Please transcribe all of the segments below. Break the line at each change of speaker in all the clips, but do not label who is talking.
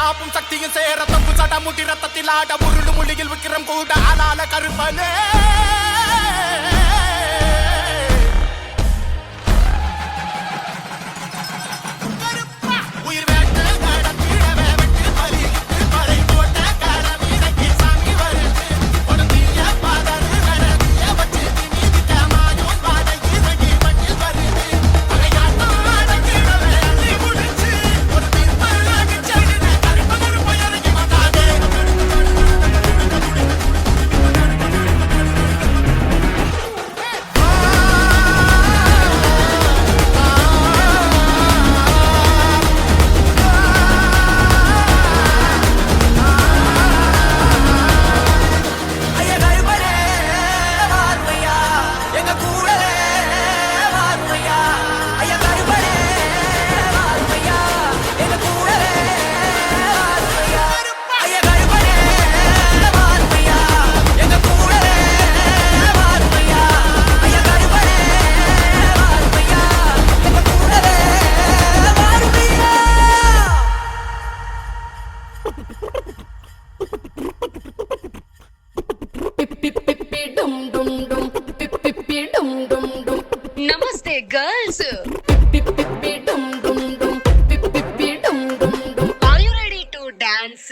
பிரதாபும் சக்தியும் சேர தொங்கு சடமுடி ரத்தத்தில் ஆட உருளு மொழியில் விக்கிரம் கூட ஆனால கருப்பனே
Namaste, girls. Are you ready to dance?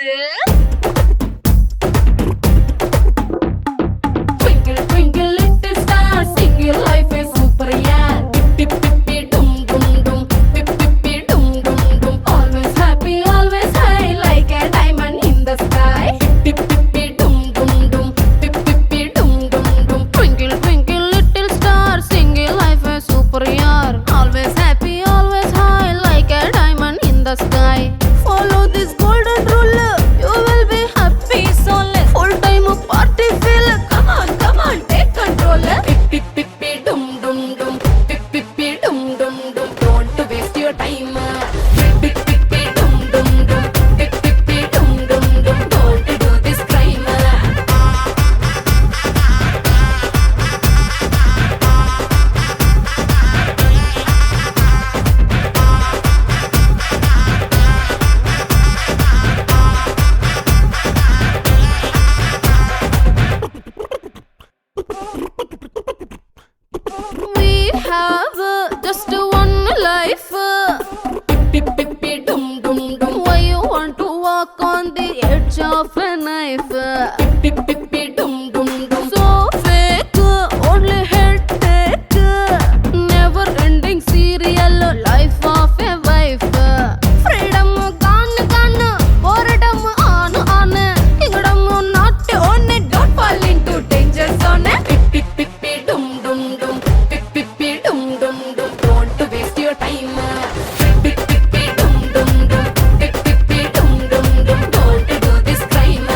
Twinkle, twinkle, little star, sing your life is super, yeah. Pip, pip, pip, dum, dum, dum. Pip, pip, pip, dum, dum, dum. Always happy, always high, like a diamond in the sky. Pip, pip, pip, dum, dum, dum. Pip, pip, pip, dum, dum, dum. Twinkle, twinkle, little star, sing your life is super, yeah. Always happy, always high, like a diamond in the sky. Follow this golden rule, you will be happy, so let's full time party feel. Come on, take control. Pip, pip, pip, dum, dum, dum. Pip, pip, pip, dum, dum, dum. Don't waste your time. Pip, pip, pip, dum, dum, dum. Pip, pip, pip, dum, dum, dum. Don't do this crime. We have just one life. Pip, pip, pip, dum, dum, dum. Why you want to walk on the edge of a knife? Pip, pip, pip, dum, dum, dum. So fake, only headache. Never ending serial life of a wife. Freedom gone, gone. Boredom on. Kingdom not on. Don't fall into danger zone. Pip, pip, pip, dum, dum, dum. Pip, pip, pip, dum, dum, dum. Don't waste your time. Pip, pip, pip, dum, dum, dum. Pip, pip, pip, dum, dum, dum. Don't do this crime.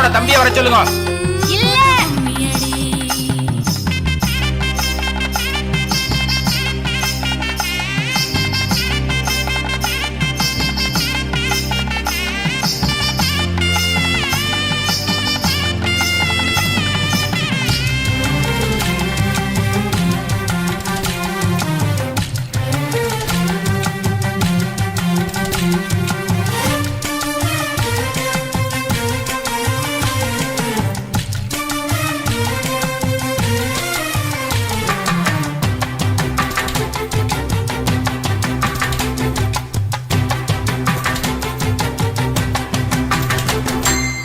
பொண்ணோட தம்பியை வர சொல்லுங்க.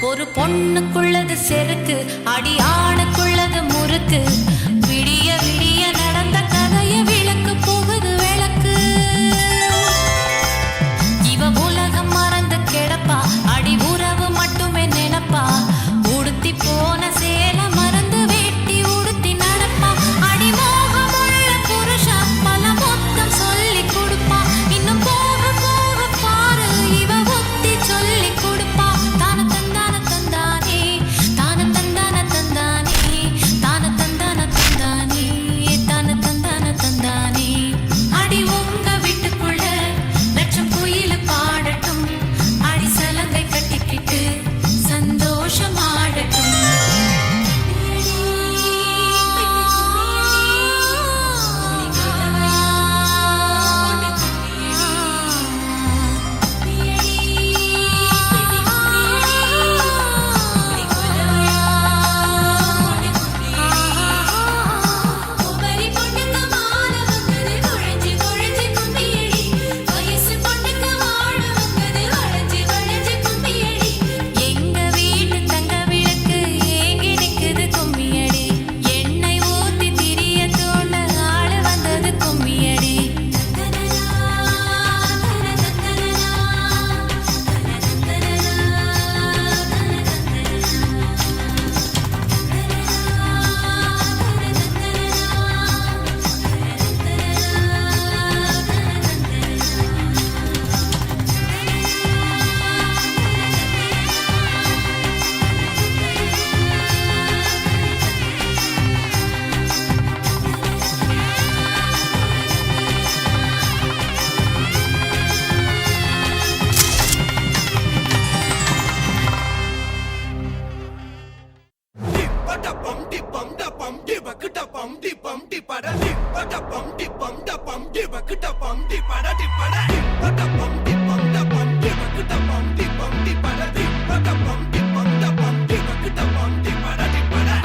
ஒரு பொண்ணுக்குள்ளது செருக்கு, அடி ஆணுக்குள்ளது முறுக்கு. விடிய விடிய நடந்த கதைய விளக்கு போகுது விளக்கு. இவ உலகம் மறந்து கிடப்பா, அடி உறவு மட்டுமே நினைப்பா. உடுத்தி போன சேல மறந்து வேட்டி உடுத்தி நடப்பா. அடி மோகமுள்ள புருஷா பல மொத்தம் சொல்லி கொடுப்பா. இன்னும் போக போக பாரு இவ ஒத்தி சொல்லி கொடுப்பா. தான தந்தான தந்தானே, தான தந்தான தந்தானே, தான தந்தான தந்தானே, தான தந்தான தந்தானே. அடி உங்க வீட்டுக்குள்ள லட்சம் குயில பாடட்டும், அடி சலங்கை கட்டிக்கிட்டு சந்தோஷமாடட்டும். எங்க வீட்டு தங்க விளக்கு ஏங்கி நிக்குது கும்மியடி. எண்ணெய் ஊத்தி திரிய தோண்ட ஆளு வந்தது கும்மியடி.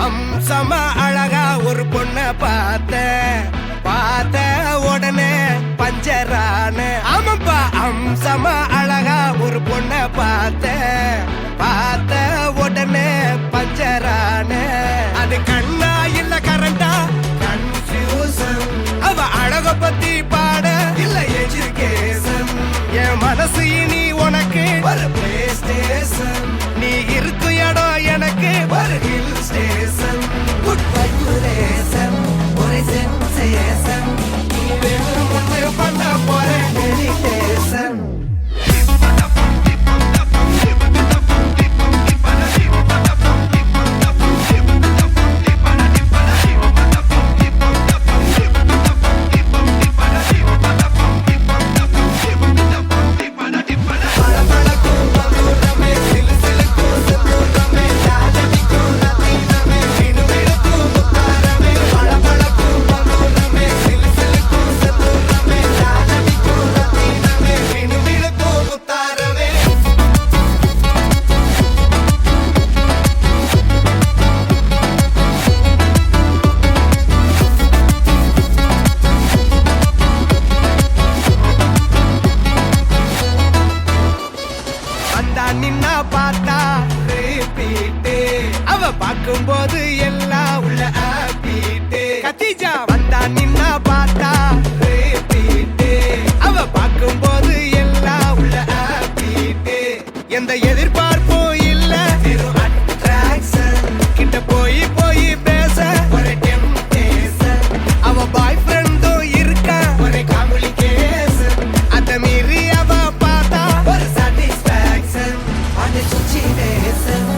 அம்சமா அழகா ஒரு பொண்ண பார்த்த உடனே பஞ்சரான. ஆமாப்பா, அம்சமா அழகா ஒரு பொண்ண பார்த்த உடனே பஞ்சரான. அது கண்ணா இல்ல கரண்டா கன்ஃபியூசன். அவ அழக பத்தி பாட இல்ல எஜுகேஷன். என் மனசு இனி உனக்கு ஒரு பிளே ஸ்டேஷன். நீ இருக்கு இடம் எனக்கு ஒரு ஹில் ஸ்டேஷன். குட் வைப்ரேஷன், ஒரு சென்சேஷன். நீ வேணும் ஒன்று பண்ண போற மெடிடேஷன். பார்க்கும்போது எல்லாம் உள்ள ஆப்பிட்டு. கத்திஜா வந்தா நின்னா பார்த்தா ரேப்பிட்டு. அவ பார்க்கும்போது எல்லாம் உள்ள ஆப்பிட்டு. எந்த எதிர்பார்ப்பும் இல்ல, வெறும் அட்ராக்ஷன். கிட்ட போய் பேச ஒரு டெம்டேஷன். அவ பாய் ஃப்ரெண்டும் இருக்கா, ஒரு காம்ப்ளிகேஷன். அத மீறி அவ பார்த்தா ஒரு சாட்டிஸ்பாக்சன். அந்த சுச்சிவேஷன்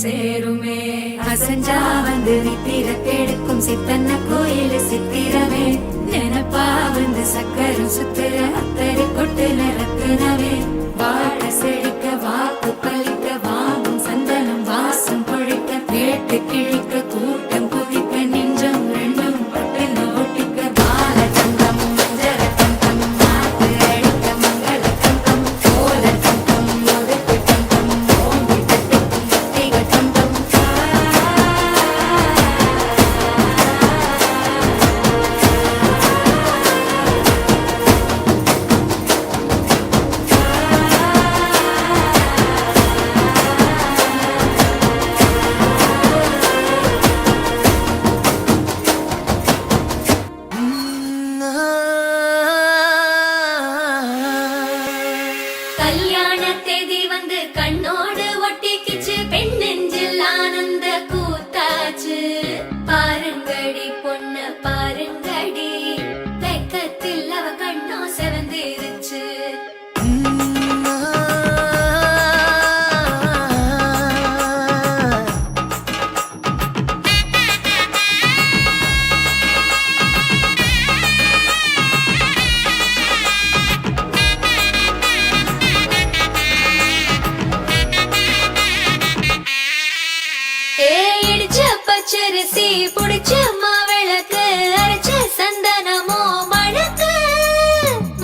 சேருமே அசஞ்சா வந்து நித்திர கெடுக்கும் சித்தன்ன கோயில் சித்திரமே நினப்பா வந்து சக்கரம் சுத்துற அத்தரி கொட்டு நிறத்துனவே வாழ செழிக்க வாக்கு பலிக்க வாங்கும் சந்தனம் வாசம் பொழிக்க கேட்டு கிழிக்க கூட்டம் குதிக்க நெஞ்சம் ரெண்டும் பட்டுன்னு ஒட்டிக்க பால சந்தம் மஞ்சர தந்தம் நாட்டு அடிக்க மங்கள தந்தம் கோல தந்தம் ஒதுக்கு தந்தம் ஓங்கி தட்டுக்கும் முத்திக தந்தம் கல்யாண தேதி வந்து கண்ணோடு ஒட்டிக்கிச்சு பெண் நெஞ்சில் ஆனந்த கூத்தாச்சு பாருங்கடி பொண்ண பாருங்கடி வெக்கத்தில் அவ கண்ணோ செவந்திருச்சு இடிச்ச பச்சரிசி புடிச்ச மாவிளக்கு அரைச்ச சந்தனமோ மணக்கு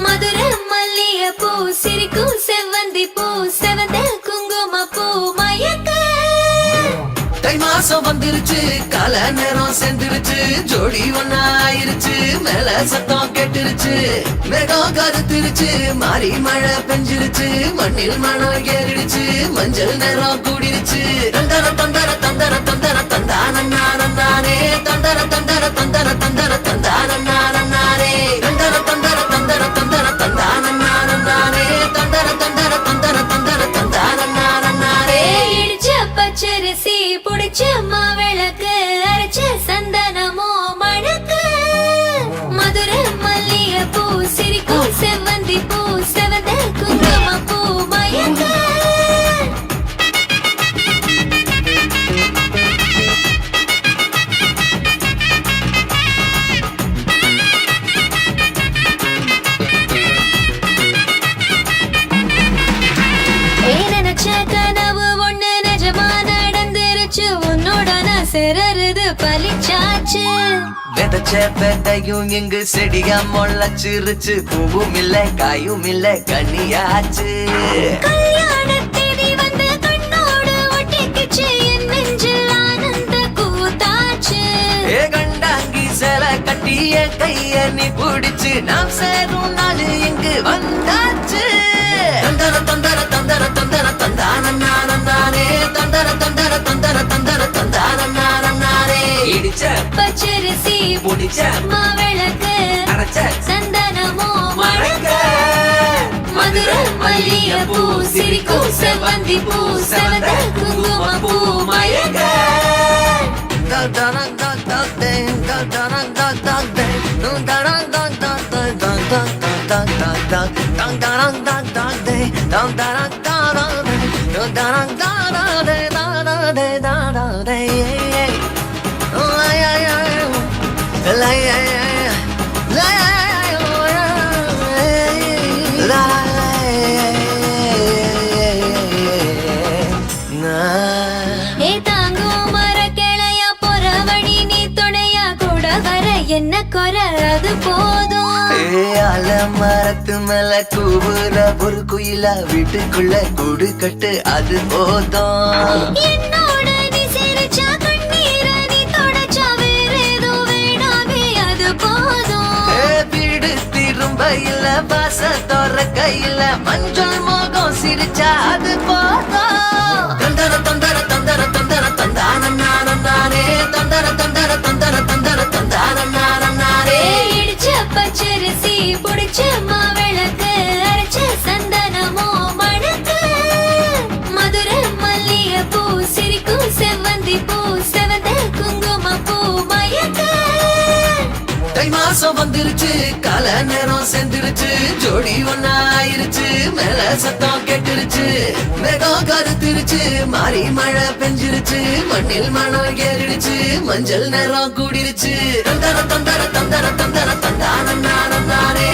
மதுர மல்லிய பூ சிரிக்கும் செவ்வந்தி பூ செவந்த குங்கும பூ மயக்க
தை மாசம் வந்துருச்சு கால நேரம் சேர்ந்துருச்சு ஜோடி ஒன்னா ஆயிருச்சு மேல சத்தம் கேட்டுருச்சு மேகம் கருத்துருச்சு மாறி மழை பெஞ்சிருச்சு மண்ணில் மணம் ஏறிடுச்சு மஞ்சள் நேரம் கூடிருச்சு தந்தர தந்தர தந்தர தந்தர தந்தானே தந்தர தந்தர தந்தர தந்தர தந்தானே தந்தர தந்தர தந்தர தந்தர தந்தானே தந்தர தந்தர தந்தர தந்தர தந்தானே
இடிச்ச பச்சரிசி புடிச்ச மாவிளக்கு அரைச்ச சந்தனமோ மணக்கு மதுர மல்லிய பூ சிரிக்கும் செவ்வந்தி பூ செவந்த குங்கும பூ மயக்க கனவு ஒண்ணு நிஜமா நடந்துருச்சு உன்னோட நான் சிறருது பலிச்சாச்சு
விதைச்ச விதையும் இங்கு செடியா முளைச்சிருச்சு பூவும் இல்ல காயும் இல்ல கனியாச்சு
கல்யாண தேதி வந்து கண்ணோடு ஒட்டிக்கிச்சு என் நெஞ்சில் ஆனந்த கூத்தாச்சு
ஏ கண்டாங்கி சில கட்டிய கைய நீ பிடிச்சு நாம் சேரும் நாள் இங்கு வந்தாச்சு தந்தர தந்தர தந்தர தந்தர தந்தானே தந்தர தந்தர தந்தர தந்தர தந்தானே இடிச்ச
பச்சரிசி
புடிச்ச
மாவிளக்கு
அரைச்ச
சந்தனமோ
மணக்க
மதுர மல்லிய பூ சிரிக்கும் செவ்வந்தி பூ செவந்த குங்கும பூ மயக்க என்ன குறை அது போதும்
மரத்து மேல கூவுற ஒரு குயிலா வீட்டுக்குள்ள கூடு கட்டு அது போதும்
என்னோட நீ சிரிச்சா கண்ணீர நீ தொடச்சா வேற ஏதோ வேணாமே அது போதும்
வீடு திரும்ப இல்ல வாச திறக்க இல்ல மஞ்சள் மோகம் சிரிச்சா அது போதும் தந்தர தந்தர தந்தர தந்தர தந்தானே தந்தர தந்தர தந்தர தந்தர தந்தானே
இடிச்ச பச்சரிசி புடிச்ச மாவிளக்கு அரைச்ச சந்தனமோ மணக்கு மதுர மல்லிய பூ சிரிக்கும் செவ்வந்தி பூ செவந்த குங்கும பூ மயக்க
தை மாசம் மாசம் வந்துருச்சு கால நேரம் சேர்ந்துருச்சு ஜோடி ஒன்னா ஆயிருச்சு மேல சத்தம் கேட்டுருச்சு மேகம் கருத்துருச்சு மாறி மழை பெஞ்சிருச்சு மண்ணில் மணம் ஏறிடுச்சு மஞ்சள் நேரம் கூடிருச்சு தந்தர தந்தர தந்தர தந்தர தந்தானே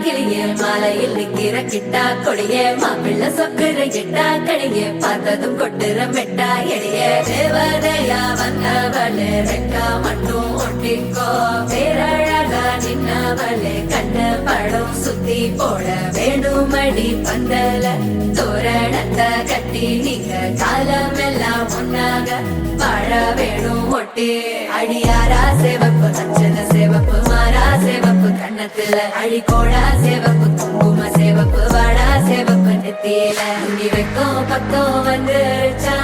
கிளியே மாலையில் நிக்கிற கிட்டா கொடியே மாப்பிள்ள சொக்குற கிட்டா கடியே பார்த்ததும் கொட்டுற மெட்டா எடியே தேவதையா வந்தவளே ரெக்கா மட்டும் ஒட்டிக்கோ பேரழகா நின்னவளே கண்ண படம் சுத்தி போட வேணுமடி பந்தல தோரணத்தை கட்டி நீங்க காலமெல்லாம் ஒன்னாக வாழ வேணும் குட்டி அடியாரா சேவப்பு அச்சத சேவப்பு மாறா சேவப்பு கண்ணத்துல அடிக்கோடா சேவப்பு குங்கும சேவப்பு வாடா சேவப்பு நெத்தியில துணி வைக்கும் பக்கம் வந்துருச்சா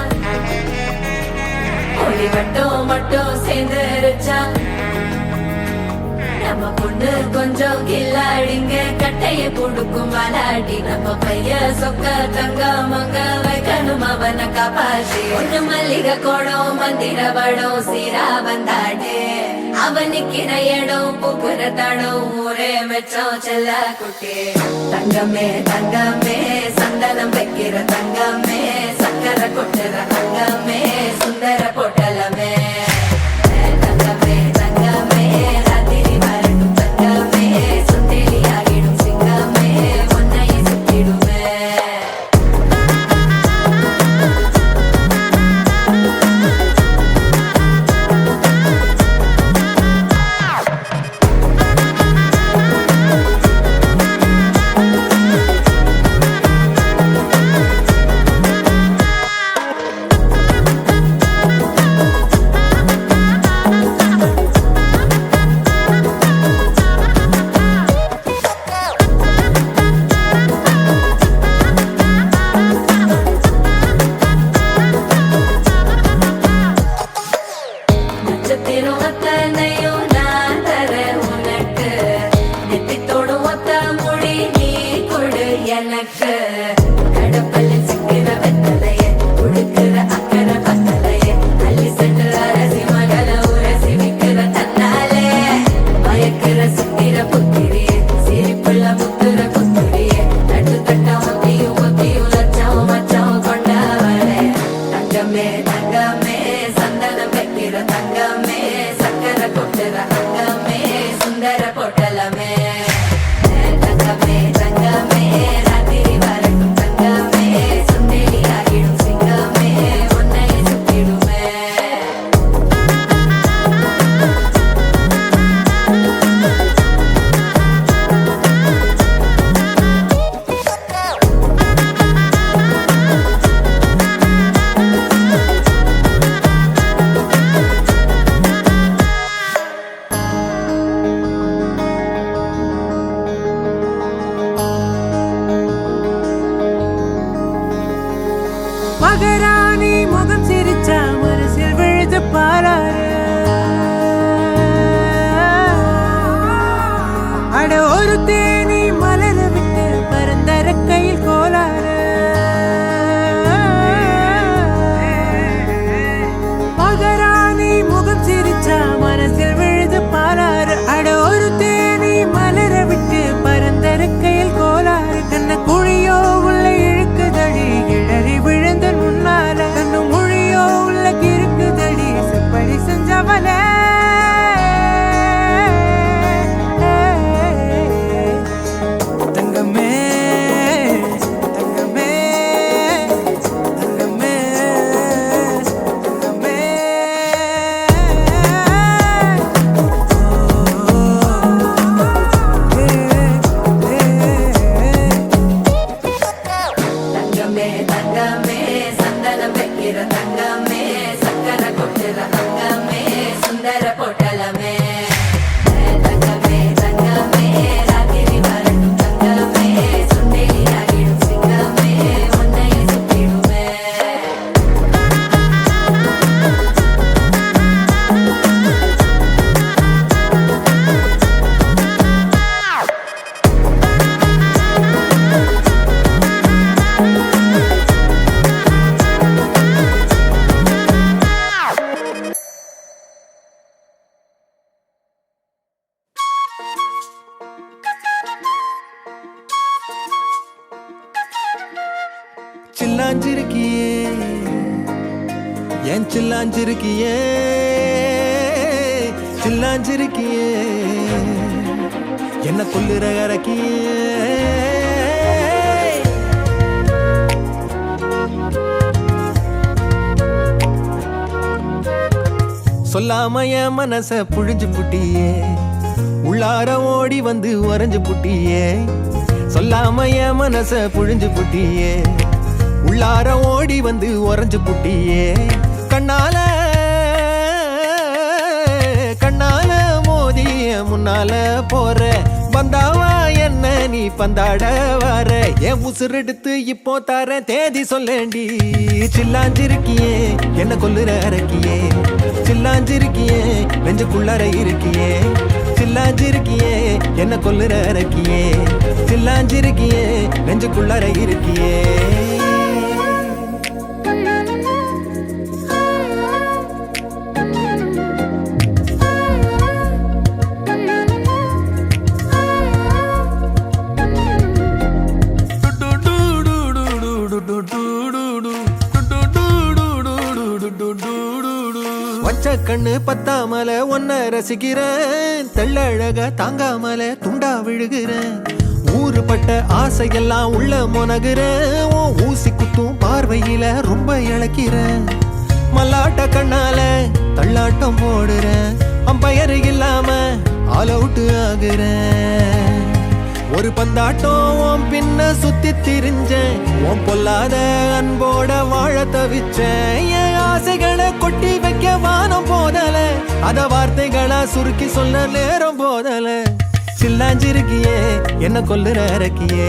ஒளி மட்டும் சேர்ந்துருச்சா நம்ம பொண்ணு கொஞ்சம் கில்லாடிங்க கட்டைய கொடுக்கும் வாலாடி நம்ம பைய சொக்க தங்க மங்க வைக்கணும் அவனை காப்பாசி ஒண்ணு மல்லிகை கோடம் மந்திர வடம் சீரா வந்தாடே அவனுக்கிற இடம் பூக்குற தடம் ஊரே மெச்சம் செல்ல குட்டி தங்கமே தங்கமே சந்தனம் வைக்கிற தங்கமே சக்கரை கொட்டுற தங்கமே சுந்தர பொட்டலமே தங்கமே தங்கமே ராத்திரி வரட்டும் தங்கமே சுந்தேலி ஆகிடும் சிங்கமே ஒன்னை சுத்திடுமே நட்சத்திரம் அத்தனையும் நான் தர உனக்கு நெத்தித்தோடும் ஒத்த மொழி நீ கொடு எனக்கு கடப்பல்லில் சிக்கிற வெத்தலையே உடுக்கிற அக்கறை பத்தலையே அள்ளி சென்று அரசி மகள உரசி விக்கிற தன்னாலே மயக்கிற சுத்திர புத்திரியே சிரிப்புள்ள முத்துற புத்திரியே தட்டு தட்டம் ஒத்தியும் லட்சம் மச்சம் கொண்டவளே தங்கமே தங்கமே சந்தனம் வைக்கிற தங்கமே சக்கரை கொட்டுற தங்கமே சுந்தர பொட்டலமே தங்கமே தங்கமே ராத்திரி வரட்டும் தங்கமே சுந்தேலி ஆகிடும் சிங்கமே ஒன்னை சுத்திடுமே
மகராணி முகம் சிரிச்சா மனசில் விழுது பாராரு அட ஒரு தேனி மலர விட்டு பரந்தர கையில் கோலாறு மகராணி முகம் சிரிச்சா மனசில் விழுது பாராரு அட ஒரு தேனி மலர விட்டு பரந்தர கையில் கோலாறு கண்ண குழியோ உள்ள இழுக்குதடி இழறி விழுந்த முன்னால கண்ணு மொழியோ உள்ள கிறுக்குதடி செப்படி செஞ்சவள தங்கமே தங்கமே தங்கமே தங்கமே
தங்கமே தங்கமே சந்தனம் வைக்கிற தங்கமே சக்கரை கொட்டுற தங்கமே சுந்தர பொட்டலமே தங்கமே தங்கமே ராத்திரி வரட்டும் தங்கமே சுந்தேலி ஆகிடும் சிங்கமே ஒன்னை சுத்திடுமே
சில்லாஞ்சிருக்கியே ஏன் சில்லாஞ்சிருக்கியே சில்லாஞ்சிருக்கியே என்ன கொல்லுற அரக்கியே சொல்லாம என் மனச புழிஞ்சு புட்டியே உள்ளார ஓடி வந்து உறைஞ்சு புட்டியே சொல்லாம என் மனச புழிஞ்சு புட்டியே உள்ளார ஓடி வந்து உறைஞ்சு புட்டியே கண்ணால
பந்தாட வர என் உசுரெடுத்து இப்போ தர தேதி சொல்லேண்டி சில்லாஞ்சிருக்கியே என்ன கொல்லுற அரக்கியே சில்லாஞ்சிருக்கியே நெஞ்சுக்குள்ளற இருக்கியே சில்லாஞ்சிருக்கியே என்ன கொல்லுற அரக்கியே சில்லாஞ்சிருக்கியே நெஞ்சுக்குள்ளற இருக்கியே வச்ச கண்ணு பத்தாமல ஒன்ன ரசிக்கிறேன் தெள்ளழக தாங்காமல துண்டா விழுகிறேன் ஊறுபட்ட ஆசையெல்லாம் உள்ள முனகுறேன் உன் ஊசி குத்தும் பார்வையில ரொம்ப இழக்கிறேன் மல்லாட்ட கண்ணால தள்ளாட்டம் போடுறேன் அம்பயரு இல்லாம ஆல் அவுட் ஆகுறேன் ஒரு பந்தாட்டம் உன் பின்ன சுத்தி திரிஞ்சேன் உன் பொல்லாத அன்போட வாழ தவிச்சேன் என் ஆசைகளை கொட்டி வைக்க வானம் போதல அத வார்த்தைகளா சுருக்கி சொல்ல நேரம் போதல சில்லாஞ்சிருக்கியே என்ன கொல்லுற அரக்கியே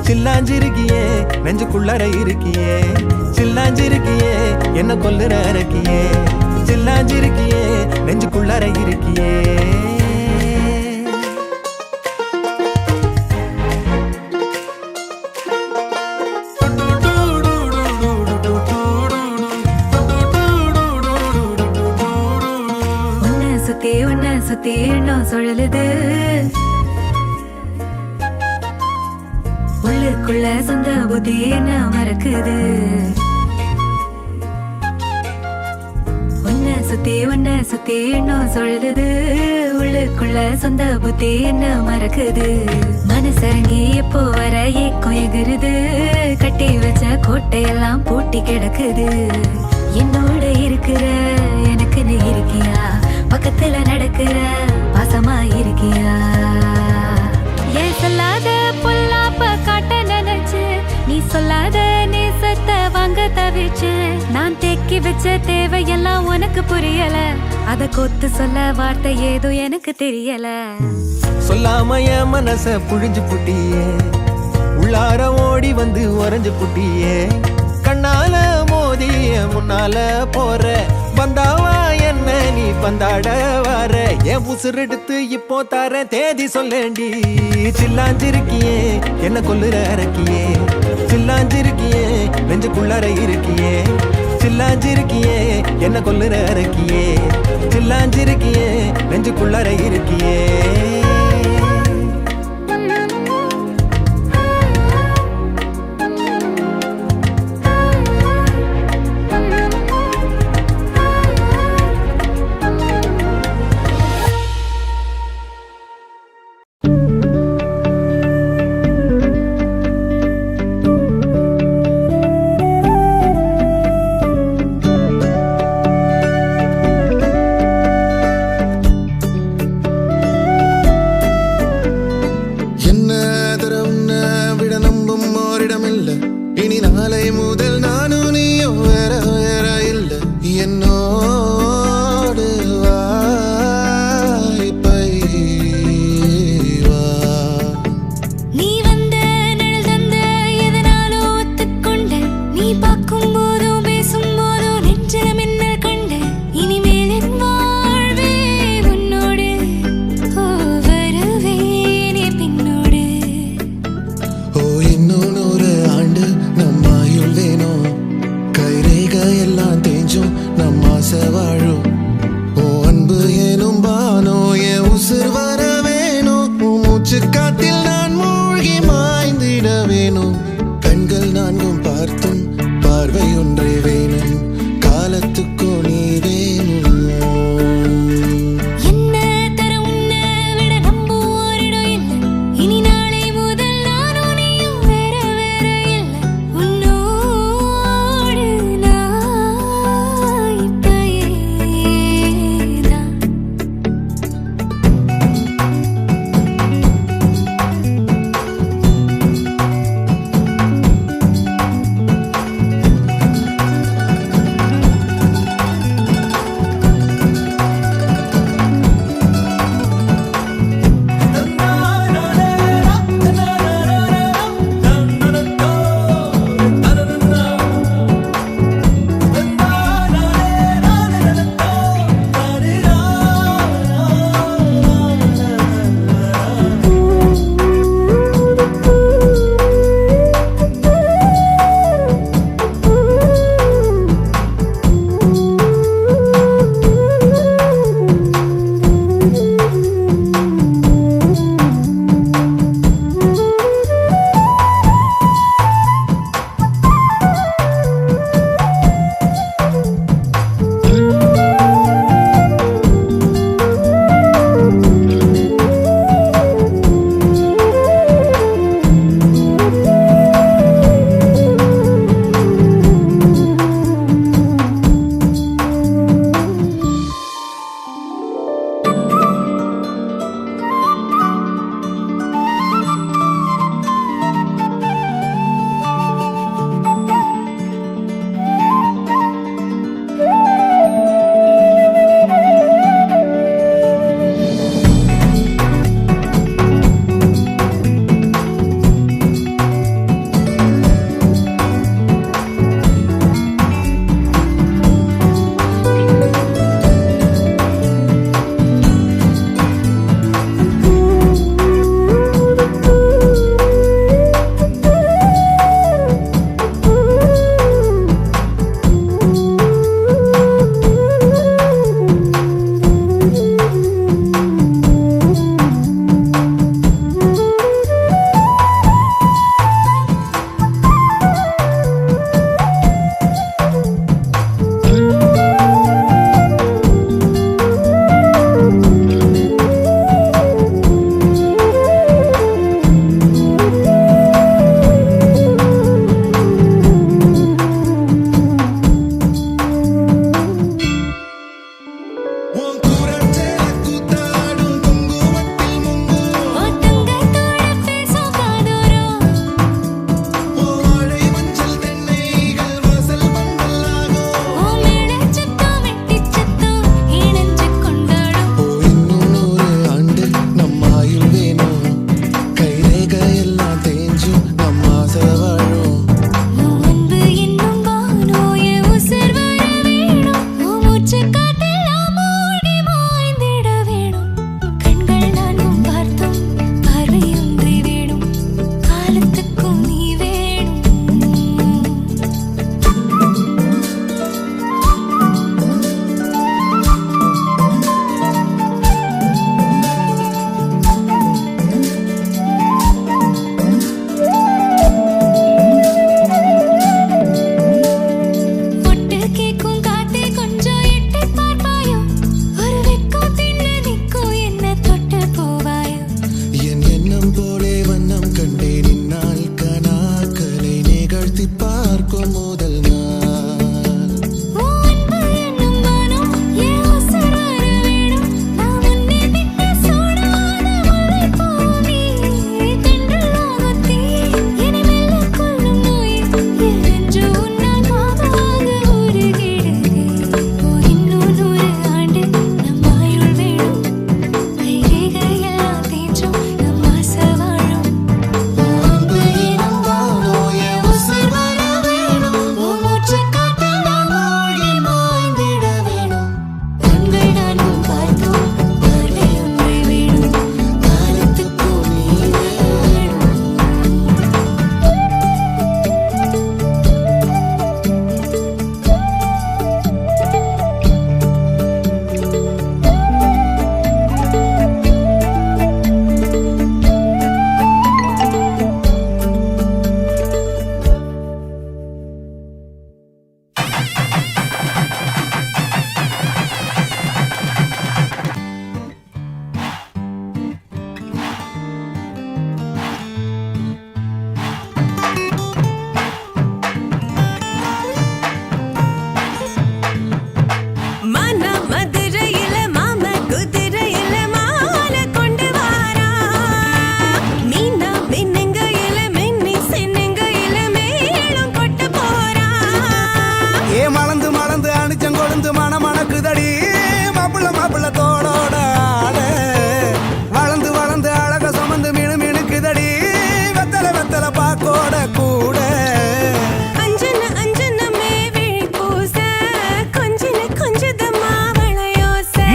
சில்லாஞ்சிருக்கியே நெஞ்சுக்குள்ளற இருக்கியே சில்லாஞ்சிருக்கியே என்ன கொல்லுற அரக்கியே சில்லாஞ்சிருக்கியே நெஞ்சுக்குள்ளற இருக்கியே
உன்னை சுத்தி எண்ணம் சுழலுது உள்ளுக்குள்ள சொந்த புத்தி என்ன மறக்குது உன்னை சுத்தி எண்ணம் சுழலுது உள்ளுக்குள்ள சொந்த புத்தி என்ன மறக்குது மனசரங்கி எப்போ வர ஏக்கம் எகுருது கட்டி வச்ச கோட்டையெல்லாம் பூட்டி கிடக்குது என்னோட இருக்கிற எனக்கு நீ இருக்கியா பக்கத்துல நடக்கிற பாசமா இருக்கியா ஏன் சொல்லாத பொல்லாப்ப காட்ட நினைச்சு நீ சொல்லாத நேசத்தை வாங்க தவிச்சு நான் தேக்கி வச்ச தேவையெல்லாம் உனக்கு புரியல அத கொத்து சொல்ல வார்த்தை ஏதோ எனக்கு தெரியல
சொல்லாம என் மனச புழிஞ்சு புட்டியே உள்ளார ஓடி வந்து உறைஞ்சு புட்டியே கண்ணால மோதிய முன்னால போற வந்தாவா என்ன நீ பந்தாட வர என் உசுரெடுத்து இப்போ தர தேதி சொல்லேண்டி சில்லாஞ்சிருக்கியே என்ன கொல்லுற அரக்கியே சில்லாஞ்சிருக்கியே நெஞ்சுக்குள்ளற இருக்கியே சில்லாஞ்சிருக்கியே என்ன கொல்லுற அரக்கியே சில்லாஞ்சிருக்கியே நெஞ்சுக்குள்ளற இருக்கியே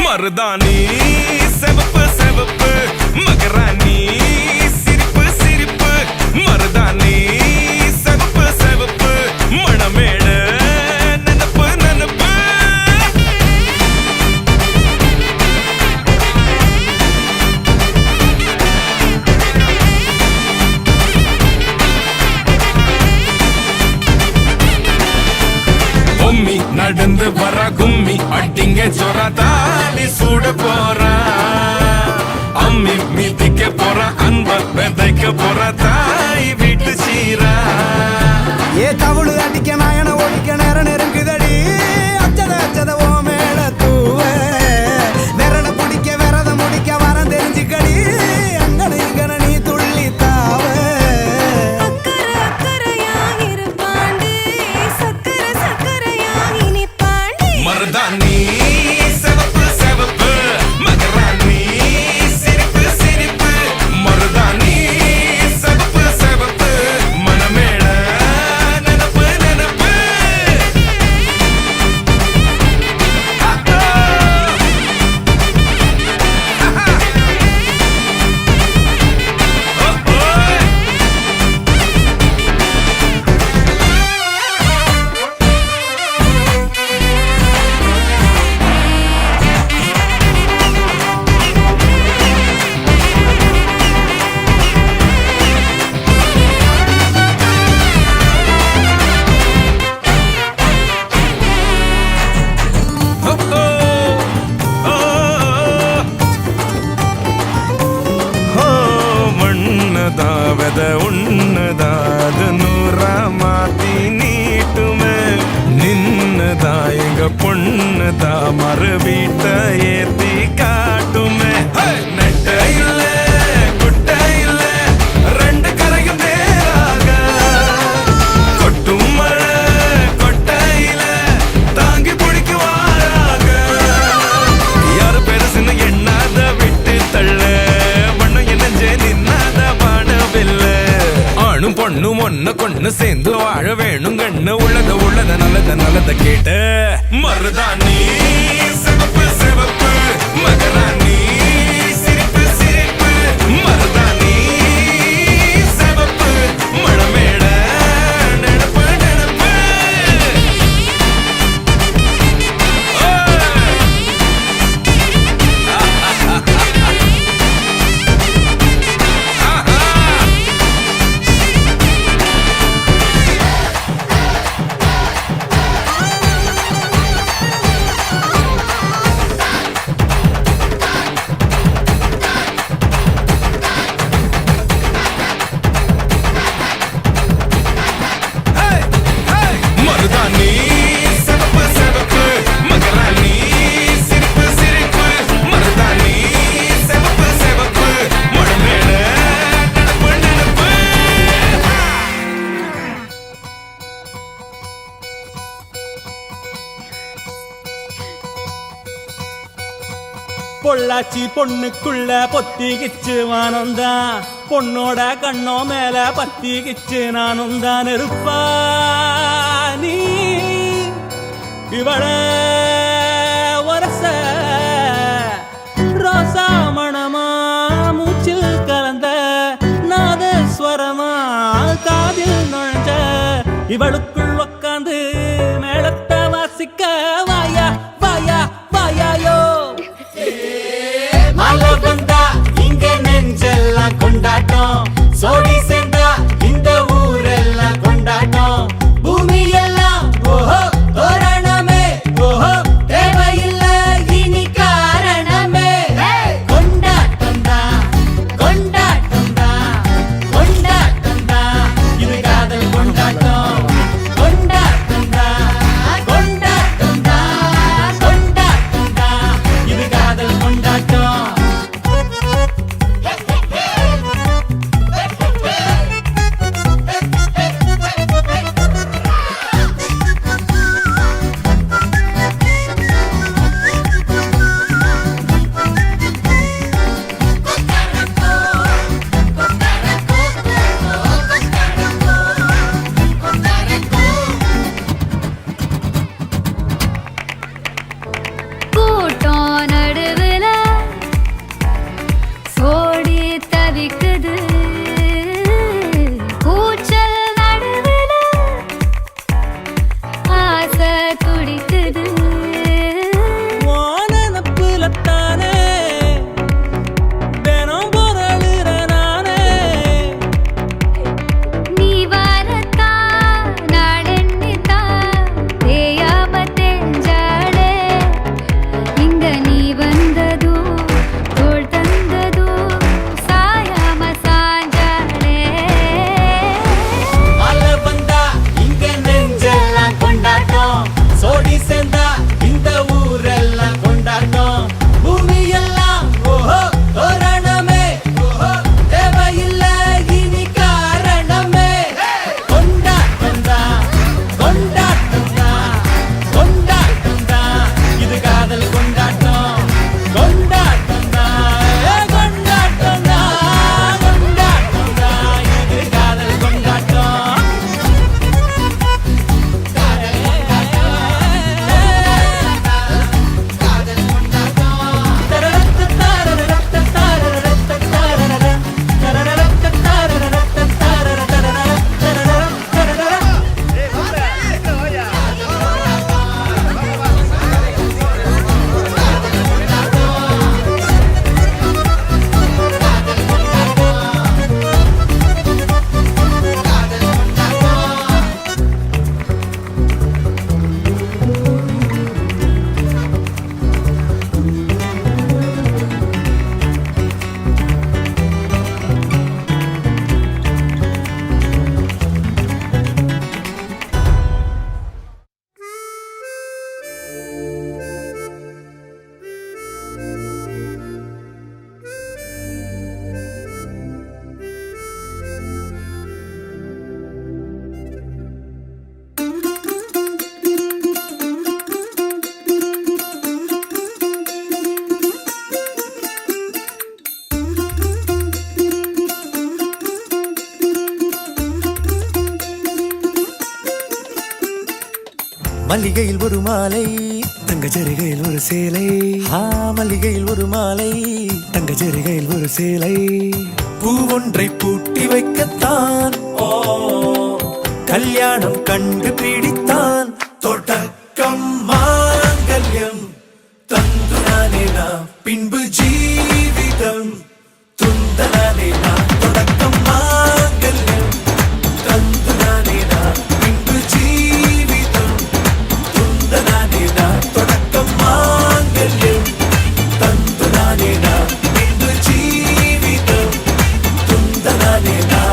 மருதாணி செவப்பு செவப்பு மகராணி சிரிப்பு சிரிப்பு மருதாணி செவப்பு செவப்பு மணமேட நனப்பு நனப்பு பொம்மி நடந்து வர கும்மி அட்டிங்க சொரா தாலி சூட போறா அம்மி மீதிக்க போற அன்ப விதைக்க போற தாய் வீட்டு சீரா
ஏ தவுளு அடிக்க நாயன ஒழிக்க நேரம் நெருங்குதடி அச்சத அச்சத ஓ மேல தூவ விரட பிடிக்க விரத முடிக்க வரம் தெரிஞ்சுக்கடி அங்கன இங்கன நீ துள்ளி தாவ
மருதாணி செவப்பு செவப்பு மகராணி சிரிப்பு சிரிப்பு மருதாணி செவப்பு செவப்பு மணமேட நனப்பு நனப்பு மண்ணதாவத உன்னதாத நூறா மாத்தி நீட்டுமே நின்னதா எங்க பொண்ணுதா மறு வீட்டையே ஒன்னு கொன்னு சேர்ந்து வாழ வேணும் கண்ணு உள்ளத நல்லத கேட்டு மருதாணி சிவப்பு சிவப்பு மகராணி சிரிப்பு சிரிப்பு மருதாணி சிவப்பு மழமேட நெனப்பு நெனப்பு மருதாணி சிவப்பு சிவப்பு மகராணி சிரிப்பு சிரிப்பு மருதாணி சிவப்பு சிவப்பு மழமேட நெனப்பு நெனப்பு
பொள்ளாச்சி பொண்ணுக்குள்ள பொத்திக்கிச்சு வானந்தான் பொண்ணோட கண்ணோ மேல பத்திக்கிச்சு நானும் தான் இருப்பா நீ இவள வரச ரோசா மணமா மூச்சில் கலந்த நாதஸ்வரமா காதில் நுழைஞ்ச இவளுக்குள் உக்காந்து மேளத்தை வாசிக்க வாயா வாயா வாயாயோ மழை வந்தா இங்க நெஞ்செல்லாம் கொண்டாட்டம் சோடி சேர்ந்தா இந்த ஊரெல்லாம் கொண்டாட்டம் பூமி எல்லாம் ஓஹோ தோரணமே ஓஹோ தேவையில்ல இனி காரணமே கொண்டாட்டம் தான் கொண்டாட்டம் தான் கொண்டாட்டம் தான் இது காதல் கொண்டாட்டம் கொண்டாட்டம் தான் கொண்டாட்டம் தான்
மல்லிகையில் ஒரு மாலை தங்க ஜரிகையில் ஒரு சேலை மல்லிகையில் ஒரு மாலை தங்க ஜரிகையில் ஒரு சேலை பூ ஒன்றை பூட்டி வைக்கத்தான் கல்யாணம் கண்டு பிடித்தான் தொடக்கம் மாங்கல்யம் தந்துனானே நாம் பின்பு ஜீவிதம் துந்தனானே நாம் தொடக்கம் மாங்கல்யம் தந்துனானே நாம் பின்பு ஜீவிதம் துந்தனானே நாம் தொடக்கம் மாங்கல்யம் தந்துனானே நாம் பின்பு ஜீவிதம் துந்தனானே நாம்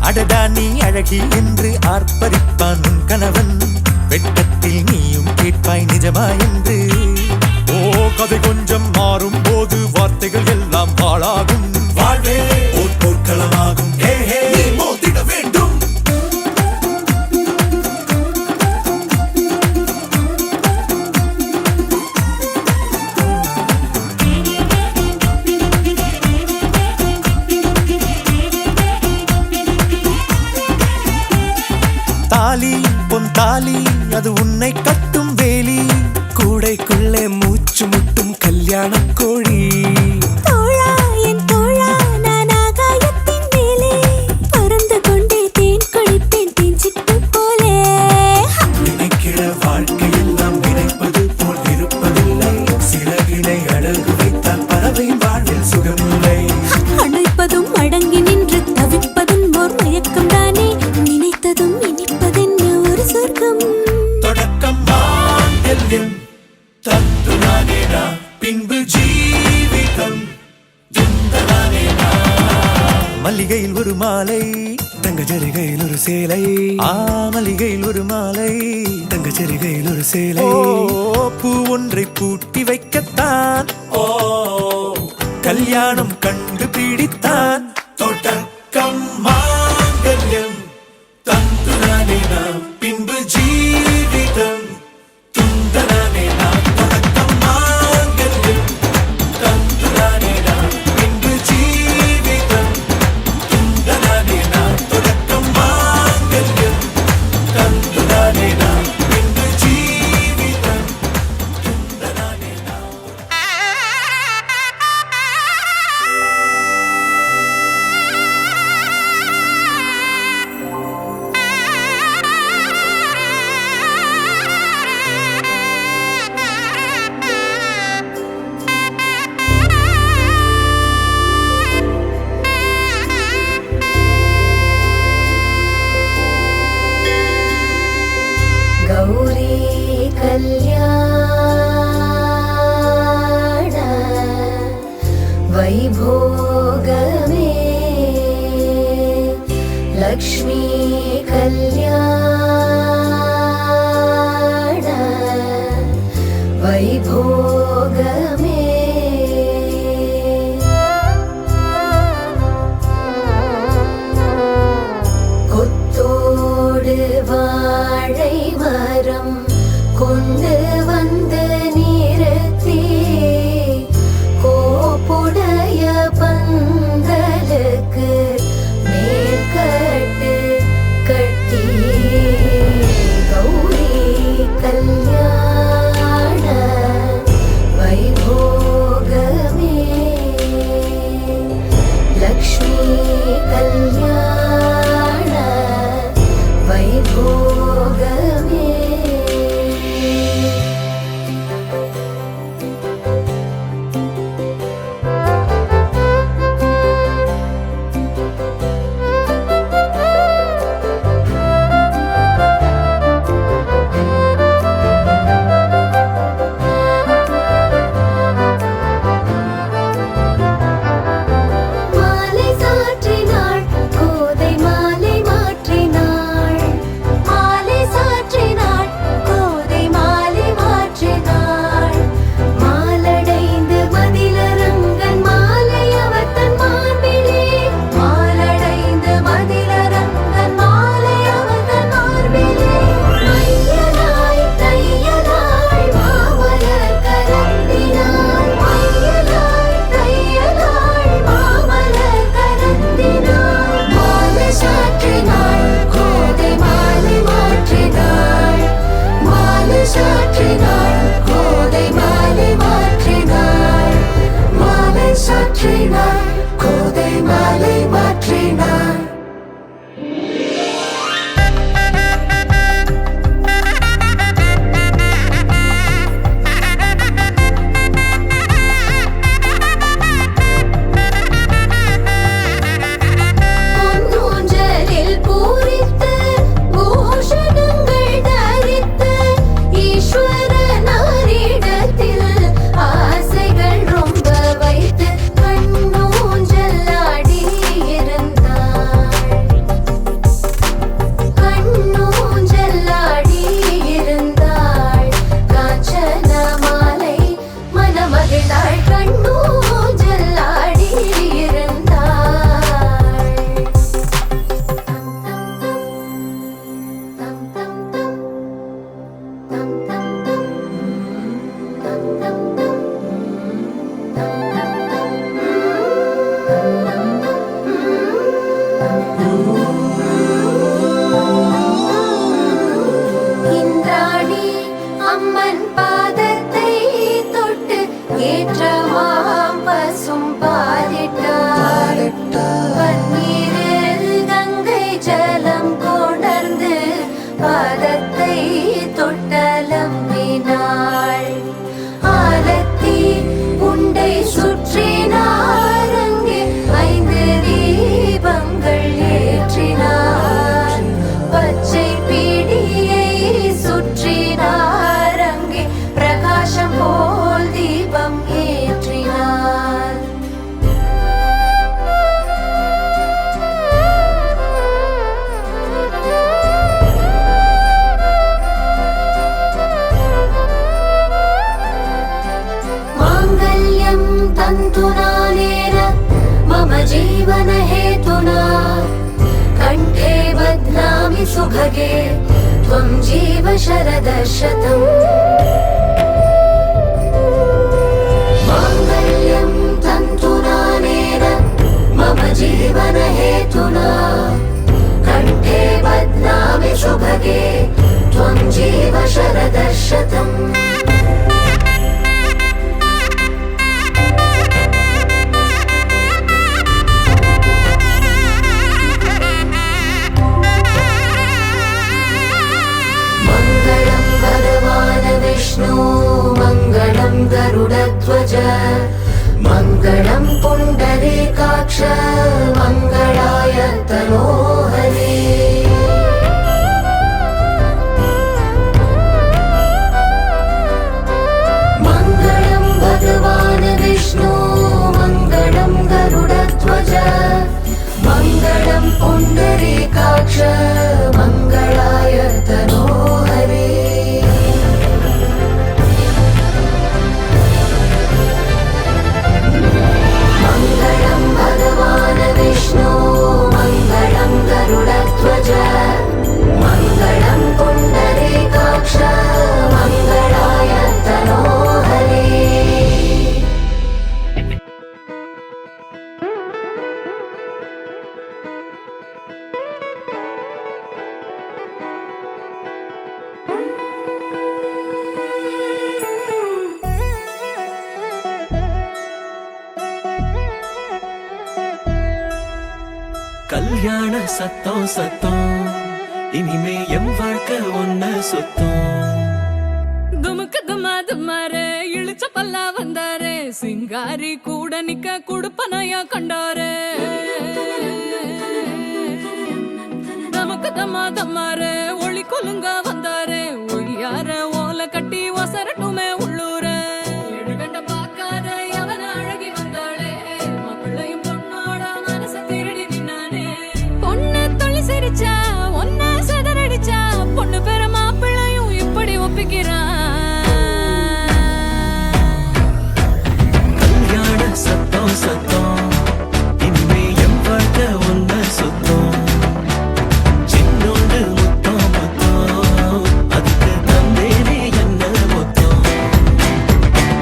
அடடா நீ அழகி என்று ஆர்ப்பரிப்பான் உன் கணவன் வெட்கத்தில் நீயும் கேட்பாய் நிஜமா என்று கதை கொஞ்சம் மாறும் போது வார்த்தைகள் எல்லாம் பாழாகும் வாழ்வே ஓர் போர்க்களமாகும் நீ மோதிட வேண்டும் தாலி பொன் தாலி அது உன்னை கட்டும் வேலி கூடைக்குள்ளே மூச்சு முட்டும் கல்யாண கோழி
தோழா என் தோழா நான் ஆகாயத்தின் மேலே பறந்து கொண்டே தேன் குடிப்பேன் தேஞ்சிட்டு போலே
நினைக்கிற வாழ்க்கையெல்லாம் நினைப்பது போல் இருப்பதில்லை சிறகினை அழகு வைத்தால் பறவை வாழ்வில் சுகமில்லை
அழைப்பதும் அடங்கி நின்று தவிப்பதும் ஓர் மயக்கம் தானே நினைத்ததும் இனிப்பதென்ன ஒரு சொர்க்கம்
தொடக்கம் மாங்கல்யம் தந்துனானே நாம் பின்பு ஜீவிதம் துந்தனானே நாம் மல்லிகையில் ஒரு மாலை தங்க ஜரிகையில் ஒரு சேலை மல்லிகையில் ஒரு மாலை தங்க ஜரிகையில் ஒரு சேலை பூ ஒன்றை பூட்டி வைக்கத்தான் கல்யாணம் கண்டு பிடித்தான் தொடக்கம் மாங்கல்யம் தந்துனானே நாம் பின்பு ஜீவிதம் துந்தனானே நாம் தொடக்கம் மாங்கல்யம் தந்துனானே நாம் பின்பு ஜீவிதம் துந்தனானே நாம் தொடக்கம் மாங்கல்யம் தந்துனானே நாம் பின்பு ஜீவிதம் துந்தனானே நாம்
गौरी कल्याण वैभोगमे लक्ष्मी कल्याण वैभोगमे கொத்தோடு வாழை மரம் கொண்டு வந்து நிறுத்தி கோப்புடைய பந்தலுக்கு மேற்கட்டு கட்டி கௌரி கல்யாண வைபோ சுற்றினார் அங்கே 5 தீபங்கள் ஏற்றினார் பச்சை பீடியை சுற்றினார் அங்கே பிரகாசம் போல் தீபம் ஏற்றினார் माङ्गल्यं तन्तुनानेन मम जीवन हेतुना कण्ठे बध्नामि सुभगे त्वं जीव शरदशतम् माङ्गल्यं तन्तुनानेन मम जीवन हेतुना कण्ठे बध्नामि सुभगे त्वं जीव शरदशतम् विष्णु मङ्गलं गरुडध्वज मङ्गलं पुण्डरीकाक्ष मङ्गलाय तनोहरे मङ्गलं भगवान् विष्णु मङ्गलं गरुडध्वज मङ्गलं पुण्डरीकाक्ष मङ्गलाय तनोहरे मङ्गलं भगवान् विष्णु मङ्गलं गरुडध्वज मङ्गलं पुण्डरीकाक्ष मङ्गलाय तनोहरे
கல்யாண சத்தம் சத்தம் இனிமே என் வாழ்க்கை ஒன்ன சுத்தம்
துமுக்கு துமாரே இழுச்ச பல்லா வந்தாரே சிங்காரி கூட நிக்க குடுப்பனையா கண்டாரே நமக்கு தம்மாரே ஒளி கொலுங்க வந்தாரே ஒளியார ஓலை கட்டி ஒசரட்டுமே உள்ளூர எழுகண்ட பாக்காத அவன அழகி வந்தாளே மாப்பிள்ளையும் பொண்ணோட மனச திருடி நின்னானே பொண்ணு தொழில் சிரிச்சா ஒன்ன சதறடிச்சா பொண்ணு பேர மாப்பிள்ளையும் இப்படி ஒப்பிக்கிறான்
கல்யாண சத்தம் சத்தம் இனிமே என் வாழ்க்கை ஒன்ன சுத்தம் சின்னோண்டு முத்தம் முத்தம் அதுக்கு தந்தேனே என்ன மொத்தம்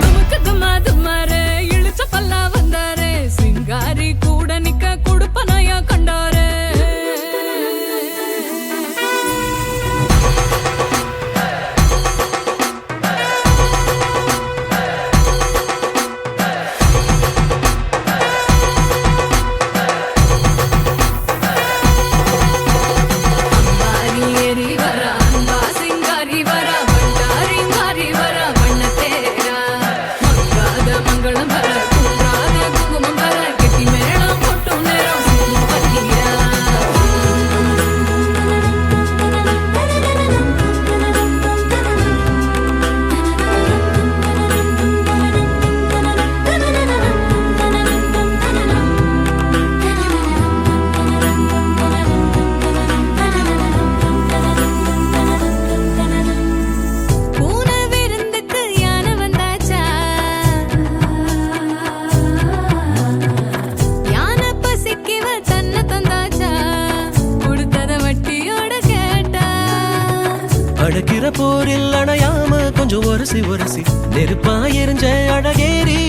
நமக்கு துமாரே இழுச்ச பல்லா வந்தாரே சிங்காரி கூட நிக்க குடுப்பனையா கண்டாரே அம்பாரி ஏறி வரா அன்பா சிங்காரி வரா பண்டாரி மாறி வரா வண்ண தேரா மங்காத மங்களம் வர குன்றாத குங்குமம் வர கெட்டி மேளம் போட்டு நேரம் சிங்கம் பத்திரா பூனை விருந்துக்கு யானை வந்தாச்சா யானை பசிக்கிவ தன்னை தந்தாச்சா கொடுத்தத வட்டியோட கேட்டா
அடக்கிற போரில் அணையாம கொஞ்சம் ஒரசி ஒரசி நெருப்பா எரிஞ்ச அழகேரி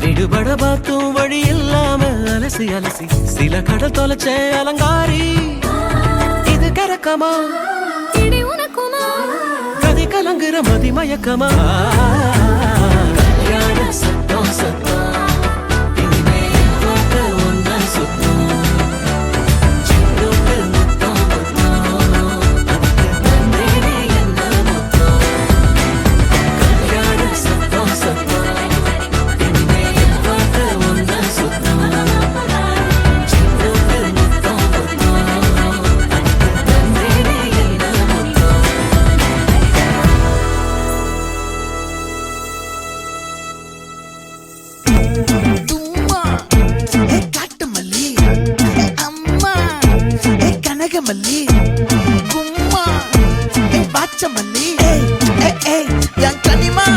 விடுபட பார்த்தும் வழி இல்லாம அலசி அலசி சில கடல் தொலைச்ச அலங்காரி இது கரக்கமா
இடி உனக்குமா
கதி கலங்குற மதி மயக்கமா கல்யாண சத்தம் சத்தம் இனிமே என் வாழ்க்கை ஒன்ன சுத்தம் சின்னோண்டு முத்தம் முத்தம் அதுக்கு தந்தேனே என்ன மொத்தம் கல்யாண சத்தம் சத்தம்
மல்லி கும்மா பாச்ச மல்லி என் கனிமா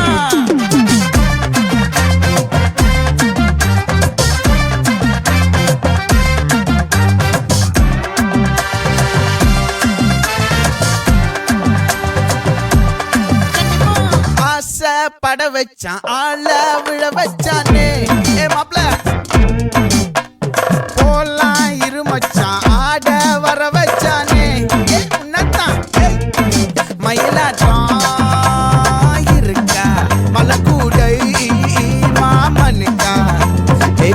பட வச்சான் ஆள விழ வச்சானே மாப்ள போலாம் இருமச்சான் ஆட வர வச்சானே உன்னத்தான் மயிலாட்டம் இருக்கா மலக்கூடை மாமனுக்கா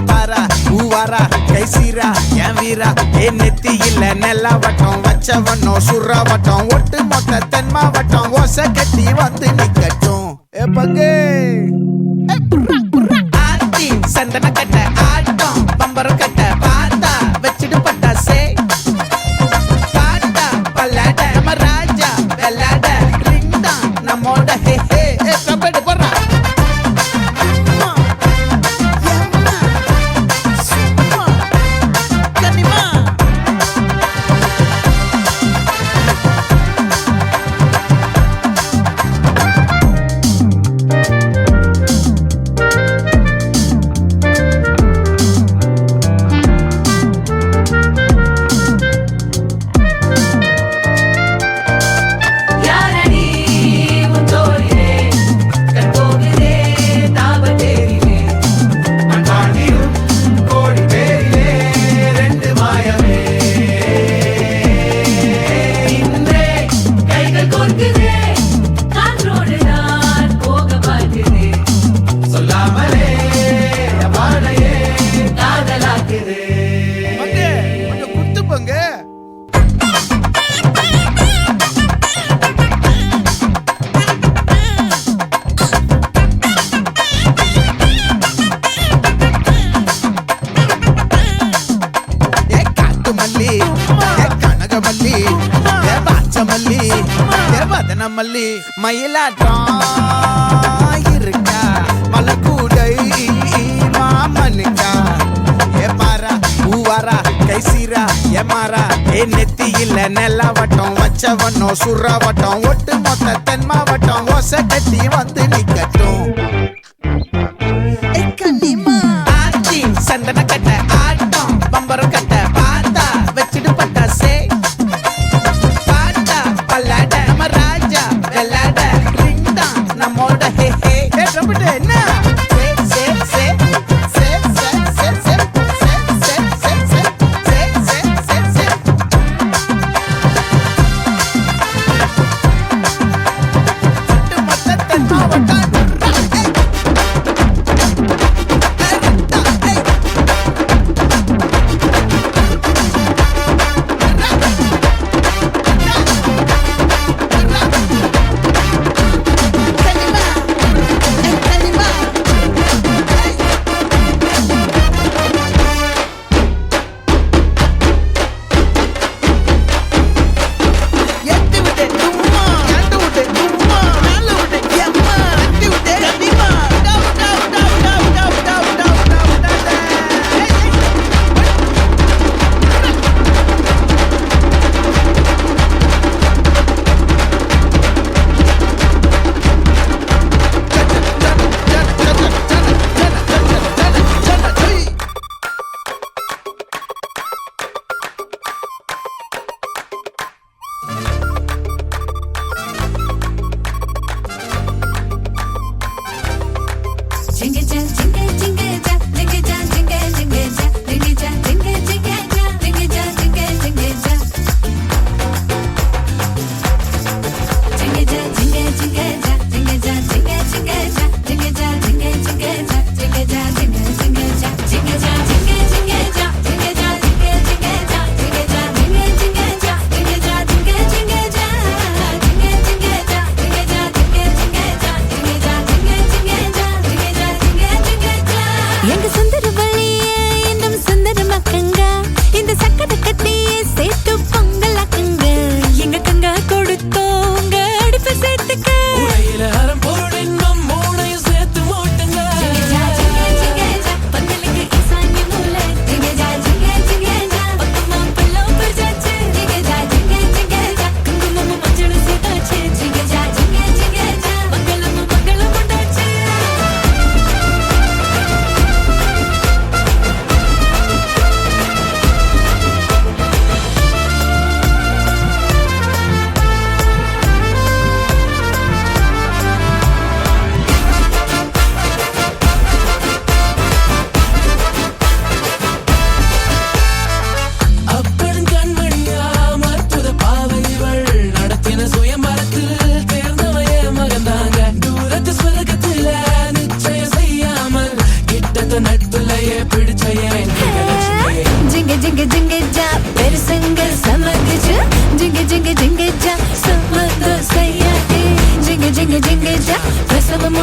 பாரா ஊவாரா கைசீரா என் வீரா நெத்தி இல்ல நெல்லா வட்டம் வச்சவனோ சுறா வட்டம் ஒட்டு மொத்த தென் மாவட்டம் ஓசை கட்டி வந்து நிக்கட்டும் பங்கே ஆத்தி சந்தன கட்ட ஆட்டம் பம்பரம் கட்ட பாத்தா வச்சிட்டு பட்டாசே பாட்டா பல்லாட நம்ம ராஜா வெள்ளாட ரிங் தான் நம்மோட ஹே ஹே கபடி போறா கனிமா மல்லி மயிலாட்டம் இருக்கா மலக்கூடை மாமனுக்கா பாரா ஊவாரா கைசீரா எமாரா நெத்தி இல்ல நெல்லா வட்டம் வச்சவனோ சுறா வட்டம் ஒட்டு மொத்த தென் மாவட்டம் ஓசை கட்டி வந்து நிக்கட்டும் ஆச்சி சந்தன கட்ட ஆட்டம் பம்பரம் கட்ட பாத்தா வச்சிட்டு பட்டாசே பாட்டா பல்லாட நம்ம ராஜா வெள்ளாட ரிங் தான் நம்மோட ஹே ஹே என்ன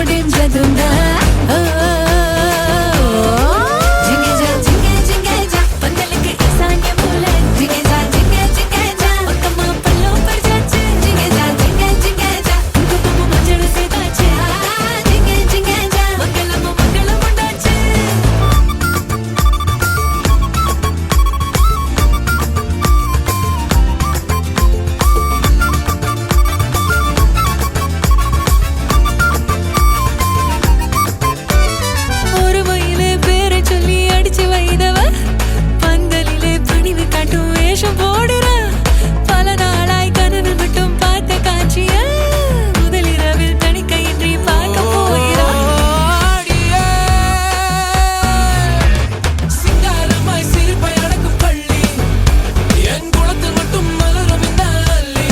முடிஞ்சதுண்டா ஜிங்கேஜா ஜிங்கேஜா பந்தலுக்கு ஈசான்ய மூல ஜிங்கேஜா ஜிங்கேஜா பக்கமா பல்லோ பர்ஜாச்சு ஜிங்கேஜா ஜிங்கேஜா குங்குமம் மஞ்சள் சேதாச்சு ஜிங்கேஜா மங்களம் உண்டாச்சு ஒரு வயலே பேரை சொல்லி அடிச்சு வைதவ பந்தலிலே பணிவு காட்டும் வேஷம் போடுற பல நாளாய் கனவில் மட்டும் பார்த்த காட்சிய முதலிரவில் தணிக்கையின்றி பார்க்க போகிறா
சிங்காரமாய் சிரிப்பாய் நடக்கும் பள்ளி என் குளத்தில் மட்டும் மலரும் இந்த அள்ளி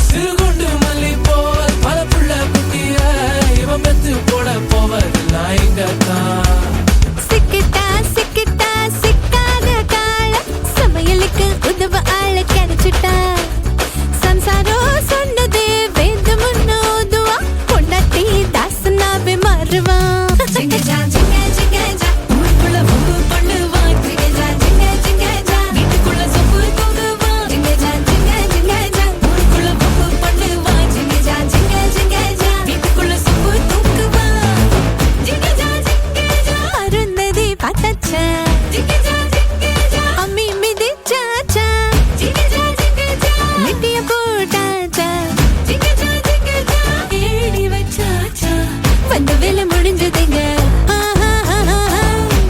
சிறுகுண்டு மல்லி போல் பல புள்ள குட்டிய இவன் பெத்து போட போவதில்லை இங்கத்தான்
சிக்கிட்டா சிக்கிட்டா சிக்காத கால சமையலுக்கு உதவ ஆள கிடைச்சிட்டா சம்சாரம் சொன்னதே வேத முன்னோதுவா கொண்டாட்டி தாசனாவே மாறுவா ஜிங்கஜா ஜிங்கஜா ஊருக்குள்ள வம்பு பண்ணுவா ஜிங்கஜா ஜிங்கஜா வீட்டுக்குள்ள சொப்பு தூங்குவா ஜிங்கஜா ஜிங்கஜா ஊருக்குள்ள வம்பு பண்ணுவா ஜிங்கஜா ஜிங்கஜா வீட்டுக்குள்ள சொப்பு தூங்குவா ஜிங்கஜா அருந்ததி பார்த்தாச்சா அம்மி மிதிச்சாச்சா மிட்டிய போட்டாச்சா ஏடி வச்சாச்சா வந்த வேலை முடிஞ்சதுங்க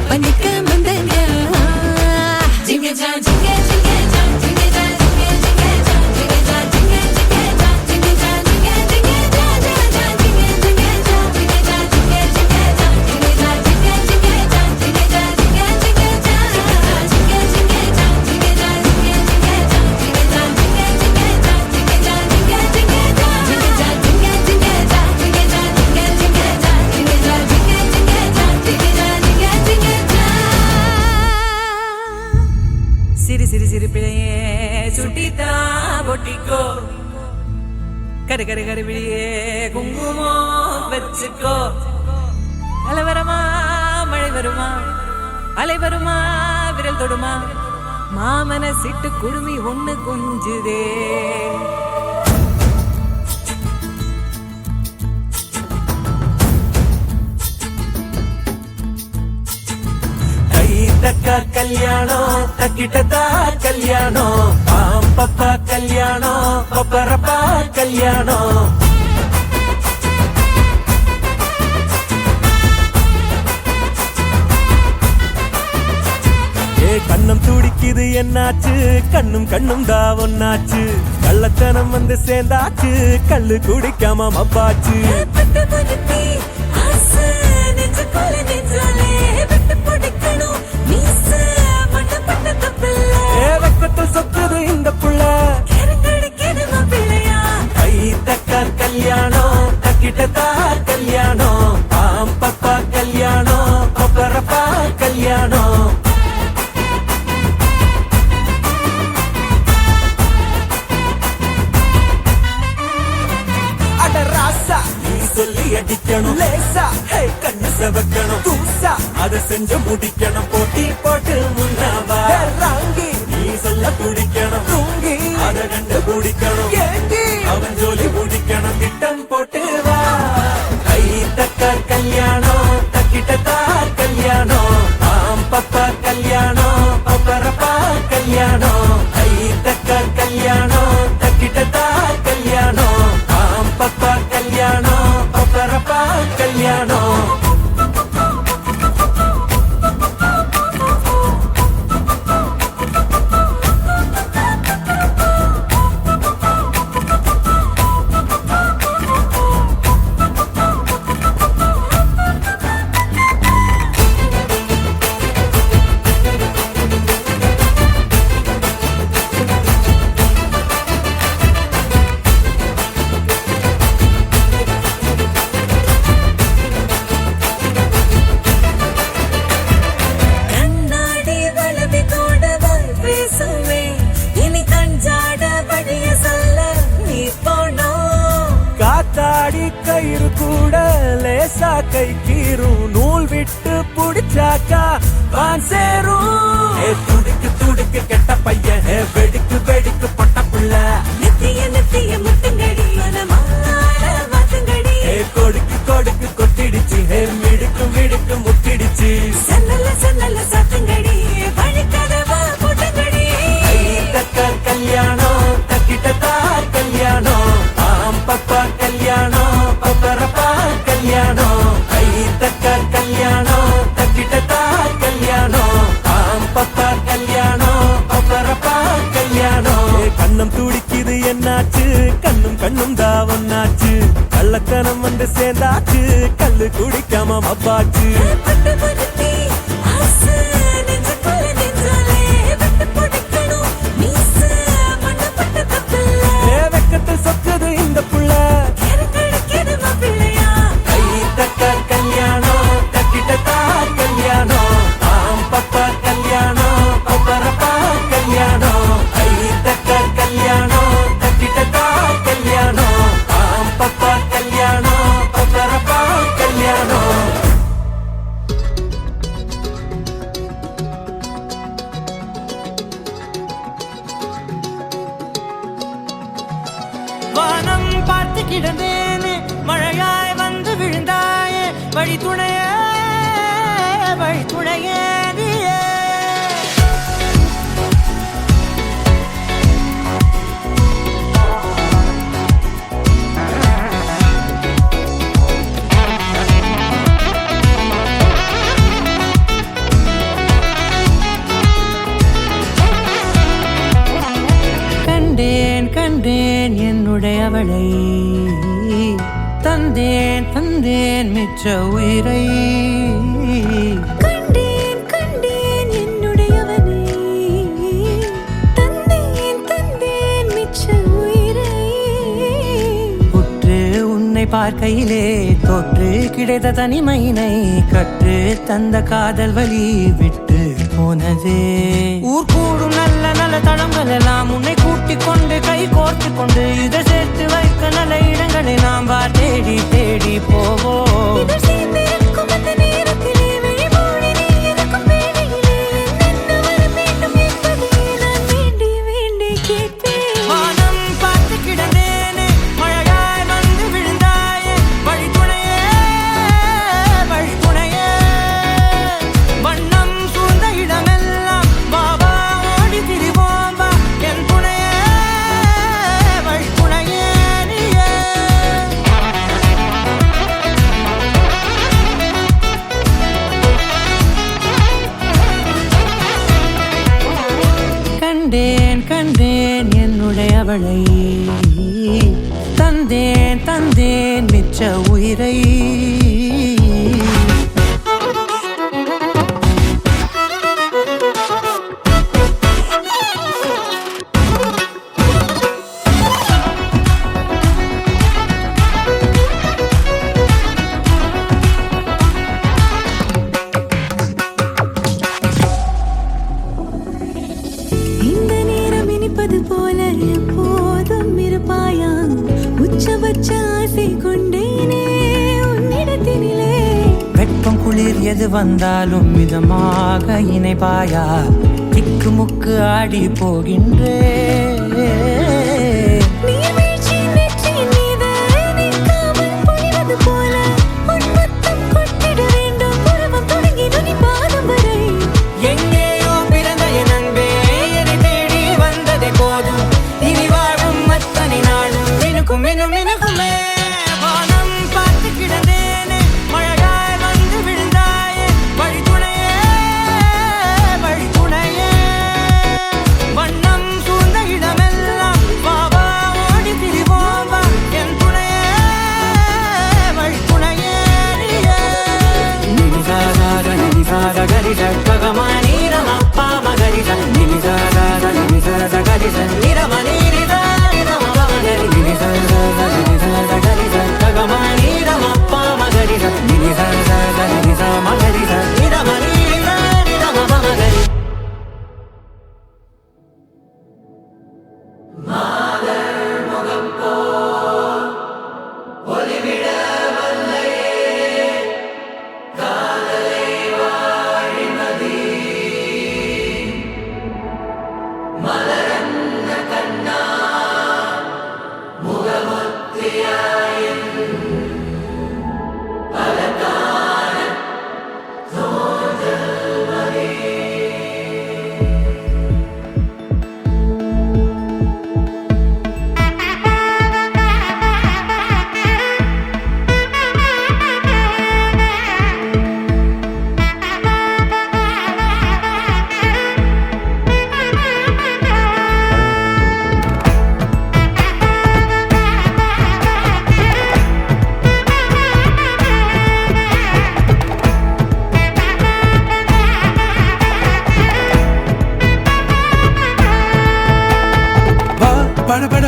பண்ணிக்க வந்தங்க ஜிங்கஜா ஜிங்கஜா ஜிங்கஜா ஜிங்கஜா ஜிங்கஜா ஜிங்கஜா ஜிங்கஜா
சிரி சிரி சிரிப்பிழையே சுட்டித்தா பொட்டிக்கோ கரு கரு கருவிழியே குங்குமம் வச்சுக்கோ அலை வருமா மழை வருமா அலை வருமா விரல் தொடுமா மாமன சிட்டு குடுமி ஒண்ணு கொஞ்சுதே கை தக்கா கல்யாணம் தக்கிட்டதா கல்யாணம் பாம்பப்பா கல்யாணம் பப்பரப்பா கல்யாணம் கண்ணம் துடிக்குது என்னாச்சு கண்ணும் கண்ணும் தான் ஒன்னாச்சு கள்ளத்தனம் வந்து சேர்ந்தாச்சு கள்ளு குடிக்காம மப்பாச்சு வெக்கத்தில் சொத்துது இந்த புள்ள கை தக்கா கல்யாணம் தக்கிட்டதா கல்யாணம் பாம்பப்பா கல்யாணம் பப்பரப்பா கல்யாணம் சொல்லி அடிக்கணும் லேசா கண்ணு செவக்கணும் தூசா அதை செஞ்சு முடிக்கணும் போட்டி போட்டு முன்னாவா ராங்கி நீ சொல்ல பிடிக்கணும் தூங்கி அதை கண்டு பிடிக்கணும் அவன் ஜோலி முடிக்கணும் திட்டம் போட்டு வா கை தக்கா கல்யாணம் தக்கிட்டதா கல்யாணம் பாம்பப்பா கல்யாணம் பப்பரப்பா கல்யாணம் கை தக்கா கல்யாணம் தக்கிட்டதா கல்யாணம் பாம்பப்பா கல்யாணம் பப்பரப்பா கல்யாணம்
லேசா கை கீரும் நூல் விட்டு புடிச்சாக்கா வான் சேரும் துடுக்கு துடுக்கு கெட்ட பையன் வெடிக்கு வெடிக்கு பட்ட புள்ள
நித்திய நித்திய முத்துங்கடி மாத்துங்கடி
கொடுக்கு கொடுக்கு கொத்திடுச்சு மிடுக்கு மிடுக்கு முத்திடுச்சு
சன்னல்ல சன்னல்ல சாத்துங்கடி வழிக்கதவா போட்டுங்கடி
தக்கார் கல்யாணம் தக்கிட்டதா கல்யாணம் ஆம் பப்பா கல்யாணம் பப்பரப்பா கல்யாணம் ஐ தக்கார் கல்யாணம் தக்கிட்டதா கல்யாணம் ஆம் பப்பா கல்யாணம் பப்பரப்பா கல்யாணம் கண்ணம் துடிக்குது என்னாச்சு கண்ணும் கண்ணும் தான் ஒன்னாச்சு கள்ளக்கணம் வந்து சேர்ந்தாச்சு கல்லு குடிக்காம மப்பாச்சு
பட்டு படுத்தி ஆசை நெஞ்சுக்குள்ள நெஞ்சாலே விட்டு பிடிக்கணும் மீச மண்ணப்பட்ட தப்பில்ல
வெக்கத்தில் சொக்குது இந்த புள்ள
கிடைக்கிறது மாப்பிள்ளையா
கை தக்கார் கல்யாணம் தக்கிட்டதா கல்யாணம் ஆம் பப்பா கல்யாணம் பப்பரப்பா கல்யாணம் கை தக்கார் கல்யாணம் தக்கிட்டதா கல்யாணம் ஆம் பப்பா கல்யாணம் பப்பரப்பா கல்யாணம்
வானம் பார்த்து கிடந்தேனே மழையாய் வந்து விழுந்தாயே வழி துணையே நீயே கண்டேன் கண்டேன் என்னுடையவளை தந்தேன் தந்தேன் மிச்ச உயிரை
கண்டேன் கண்டேன் என்னுடையவனே தந்தேன் தந்தேன் மிச்ச உயிரை
உற்று உன்னை பார்க்கையிலே தொற்று கிடைத்த தனிமையினை கற்று தந்த காதல் வழி விட்டு போனதே ஊர் கூடும் நல்ல நல்ல தளங்கள் எல்லாம் உன்னை கூட்டிக் கொண்டு கை கோர்த்து கொண்டு இதை சேர்த்து வைக்க நல்ல இடங்களை நாம் தேடி தேடி போவோம்
இதழ் சேர்ந்திருக்கும் அந்த நேரத்திலே விழிமூடி நீ இருக்கும் வேளையிலே என்னென்ன வர வேண்டும் என்பதை நான் வேண்டி வேண்டி கேட்பேன்
வானம் பார்த்து கிடந்தேனே மழையாய் வந்து விழுந்தாயே வழி துணையே வண்ணம் சூழ்ந்த இடமெல்லாம் பாபா ஓடி திரிவோம் வா என் துணையே வழி துணையே நீயே கண்டேன் கண்டேன் என்னுடையவளை தந்தேன் தந்தேன் மிச்ச உயிரை
இந்த நேரம் இனிப்பது போல எப்போதும் இருப்பாயா உச்சபட்ச ஆசை கொண்டேனே உன்னிடத்தினிலே
வெப்பம் குளிர் எது வந்தாலும் மிதமாக இணைப்பாயா திக்கு முக்கு ஆடி போகின்றே
நீர்வீழ்ச்சி நெற்றியின் மீது நிற்காமல் பொழிவது போல உன் முத்தம் கொட்டிட வேண்டும் உருவம் தொடங்கி நுனி பாதம் வரை
எங்கேயோ பிறந்த என் அன்பே என்னை தேடி வந்ததே போதும் இனி வாழும் அத்தனை நாளும் மினுக்கும் மினுக்குமே வானம் பார்த்து கிடந்தேனே மழையாய் வந்து விழுந்தாயே வழி துணையே வண்ணம் சூழ்ந்த இடமெல்லாம்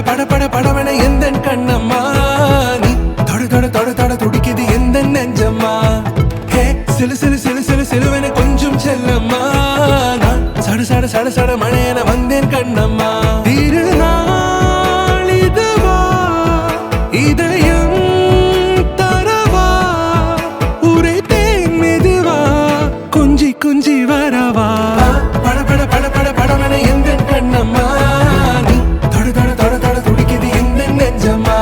பட பட படவன எந்த கண்ணம்மா நீ தொட தொட தொட தொட துடிக்குது எந்த நெஞ்சம்மா ஹே சிலு சிலு சிலு சிலு சிலுவன கொஞ்சம் செல்லம்மா நான் சட சட சட சட மழையன வந்தேன் கண்ணம்மா திருநாள் இதுவா இதயம் தரவா உரைத்தேன் மெதுவா கொஞ்சி கொஞ்சி வரவா பட பட பட பட படவன எந்த கண்ணம்மா நீ தொட தொட தொட தொட துடிக்குது எந்த நெஞ்சம்மா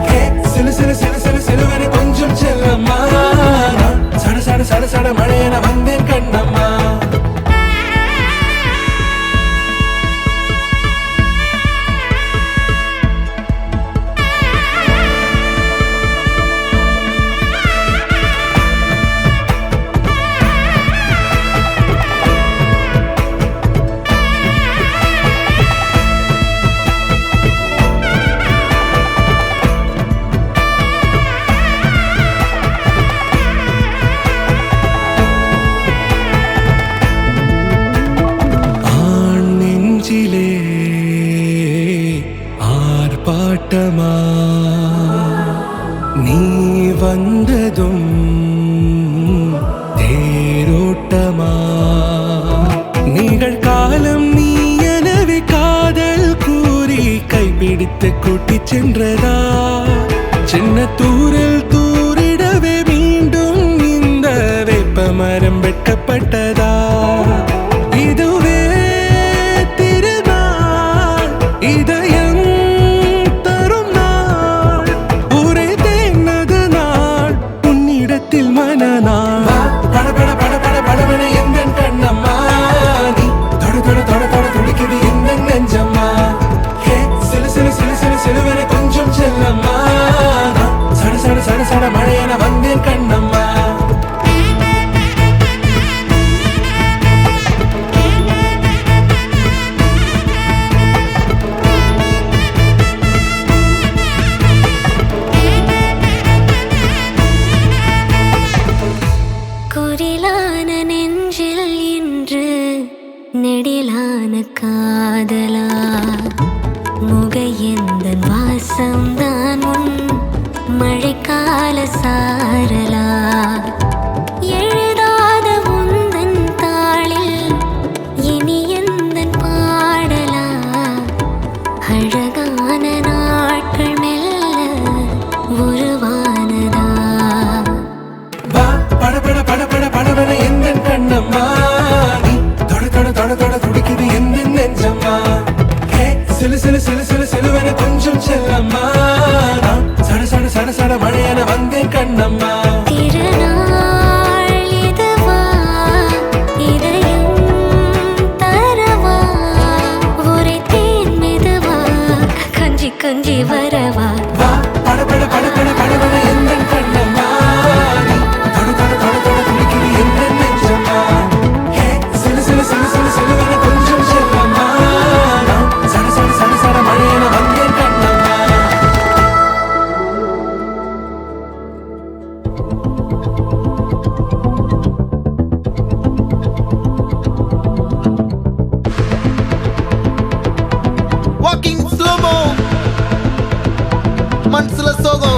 ஹே சிலு சிலு சிலு சிலு சிலுவன கொஞ்சம் செல்லம்மா நான் சட சட சட சட மழையன வந்தேன் கண்ணம்மா ஆர்ப்பாட்டமா நீ வந்ததும் தேரோட்டமா நிகழ்காலம் நீ எனவே காதல் கூறி கைப்பிடித்து கூட்டிச் சென்றதா சின்ன தூரல் தூரிடவே மீண்டும் இந்த வேப்ப மரம் வெட்கப்பட்டதா இதுவே திருநாள் இதயம் தரும் நாள் உரைத்தேனது நாள் உன்னிடத்தில் மனநாள் பட பட பட பட படவன எந்த கண்ணம்மா நீ தொட தொட தொட தொட துடிக்குது எந்த நெஞ்சம்மா ஹே சிலு சிலு சிலு சிலு சிலுவன கொஞ்சம் செல்லம்மா சட சட சட சட மழையன வந்தேன் கண்ணம்மா
குரிலான நெஞ்சில் இன்று நெடிலான காதலா முகையெந்தன் வாசம்தான் உன் மழைக்கால சாரலா எழுதாத உந்தன் தாளில் இனி எந்தன் பாடலா அழகான நாட்கள் மெல்ல உருவானதா
வா பட பட பட பட படவன எந்த கண்ணம்மா நீ தொட தொட தொட தொட துடிக்குது எந்த நெஞ்சம்மா ஹே சிலு சிலு சிலு சிலு சிலுவன கொஞ்சம் செல்லம்மா நான் சட சட சட சட மழையன வந்தேன் கண்ணம்மா
திருநாள் இதுவா இதயம் தரவா உரைத்தேன் மெதுவா கொஞ்சி கொஞ்சி வரவா
வா பட பட பட பட படவன எந்த கண்ணம்மா நீ தொட தொட தொட தொட துடிக்குது எந்த நெஞ்சம்மா ஹே சிலு சிலு சிலு சிலு சிலுவன கொஞ்சம் செல்லம்மா நான் சட சட சட சட மழையன வந்தேன் Kannamma
Walking slow-mo Mansula Sogo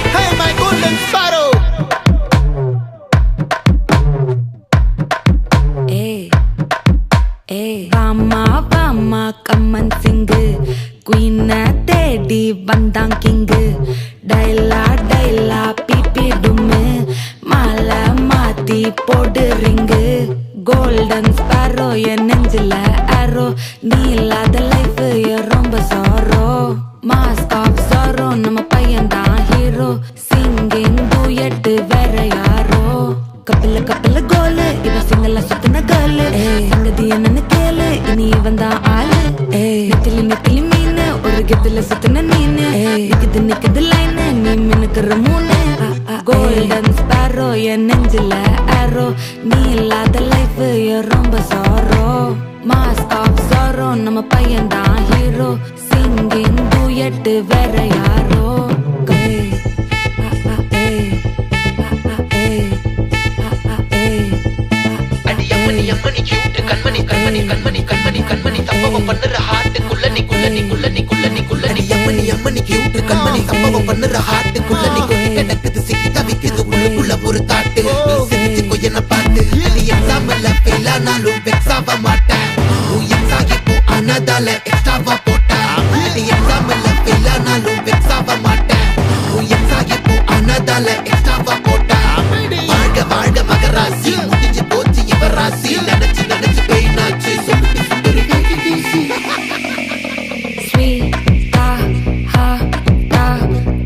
Hey my golden sparrow
வாமா வாமா கம்மன் சிங்கு குயின தேடி வந்தான் கிங்கு டைலா டைலா பிபி டும்மு மாலை மாத்தி போடு ரிங்கு கோல்டன் ஸ்பாரோ என் நெஞ்சில ஆரோ நீ இல்லாத லைஃப் ரொம்ப சாரோ மாஸ்க் ஆஃப் சாரோ நம்ம பையன் தான் ஹீரோ சிங்கிங் டூயட் வேற யாரோ கப்பில கப்பில கோலு இவ சிங்கல சுத்தின கேர்ளு சங்கதி என்னன்னு கேளு இனி வந்தான் ஆளு நெத்திலி நெத்திலி மீன் ஒரு கெத்துல சுத்தின நீனு நிக்குது நிக்குது லைன் நீ மினுக்குற மூணு கோல்டன் ஸ்பாரோ என் நெஞ்சில ஆரோ நீ இல்லாத லைஃப் ரொம்ப சாரோ
மாஸ்க் ஆஃப் சாரோ நம்ம பையன் தான் ஹீரோ சிங்கிங் டூயட் வேற யாரோ
அம்மணி அம்மணி கியூட் கண்மணி கண்மணி கண்மணி கண்மணி கண்மணி சம்பவம் பண்ணுற ஹார்ட்டுக்குள்ள நீ குள்ள நீ குள்ள நீ குள்ள நீ குள்ள நீ அம்மணி அம்மணி கியூட் கண்மணி சம்பவம் பண்ணுற ஹார்ட்டுக்குள்ள நீ கொட்டி கிடக்குது சிக்கி தவிக்குது உள்ளுக்குள்ள ஒரு தாட்டு சிரிச்சு கொய்யன பாட்டு நீ எக்ஸாம்ல ஃபெயில் ஆனாலும் வெக்ஸ் ஆக மாட்டேன் உன் எக்ஸாம் இப்போ ஆனதால எக்ஸ்ட்ராவா போட்டேன் நீ எக்ஸாம்ல ஃபெயில் ஆனாலும் வெக்ஸ் ஆக மாட்டேன் உன் எக்ஸாம் இப்போ ஆனதால எக்ஸ்ட்ராவா போட்டேன் வாழ்க வாழ்க மகராசி முடிஞ்சு போச்சு இவராசி நினைச்சு நினைச்சு பெயினாச்சு சொல்லிட்டு சுந்தரி
ஸ்வீட்டா ஹா டா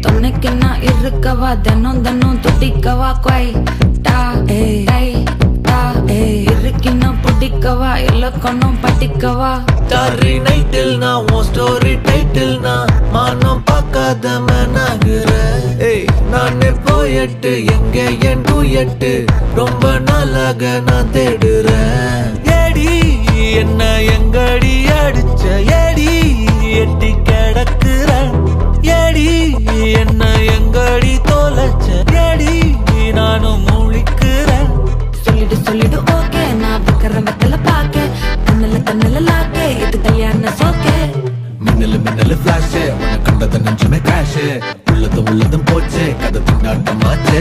தொன்னைக்கு நான் இருக்கவா தினம் தினம் துடிக்கவா குவைட்டா ஏய் டா இருக்கின்னா பிடிக்கவா இலக்கணம் படிக்கவா
டாரி நைட்டில் நான் உன் ஸ்டோரி டைட்டில் நான் மானம் பார்க்காத மேனாகுற ஏய் நான் போயட்டு எங்க என் டூயட்டு ரொம்ப நாளாக நான் தேடுறேன் ஏடி என்ன எங்கடி அடிச்ச ஏடி எட்டி கிடக்குற ஏடி என்ன எங்கடி தொலைச்ச ஏடி நானும் முழிக்கிறேன்
சொல்லிடு ஓகே நான் வைக்கிற வெத்தல பாக்க கண்ணுல லாக்கே இது கல்யாண சோக்கே
மின்னலு மின்னலு ஃபிளாஷ் உன கண்டத நெஞ்சுமே கிராஷ் உள்ளதும் போச்சு கதை திண்டாட்டமாச்சு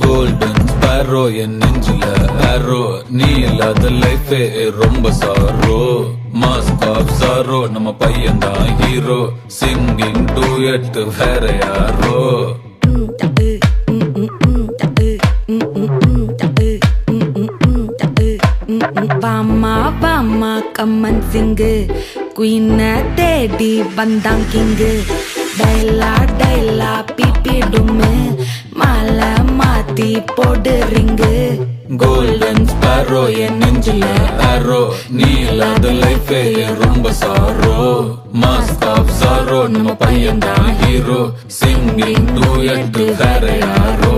கோல்டன் ஸ்பேரோ என் நெஞ்சில ஆரோ நீ இல்லாத லைஃபே ரொம்ப சாரோ மாஸ்க் ஆஃப் சாரோ நம்ம பையன் தான் ஹீரோ சிங்கிங் டூயட் வேற யாரோ
வாமா வாமா கம்மன் சிங்கு குயின தேடி வந்தான் கிங்கு டைலா டைலா பிபிடுமே மாலை மாத்தி போடு ரிங்கு
கோல்டன் ஸ்பேரோ என் நெஞ்சில ஆரோ நீ இல்லாத லைஃபே ரொம்ப சாரோ மாஸ்க் ஆஃப் சாரோ நம்ம பையன் தான் ஹீரோ சிங்கிங் டூயட் வேற யாரோ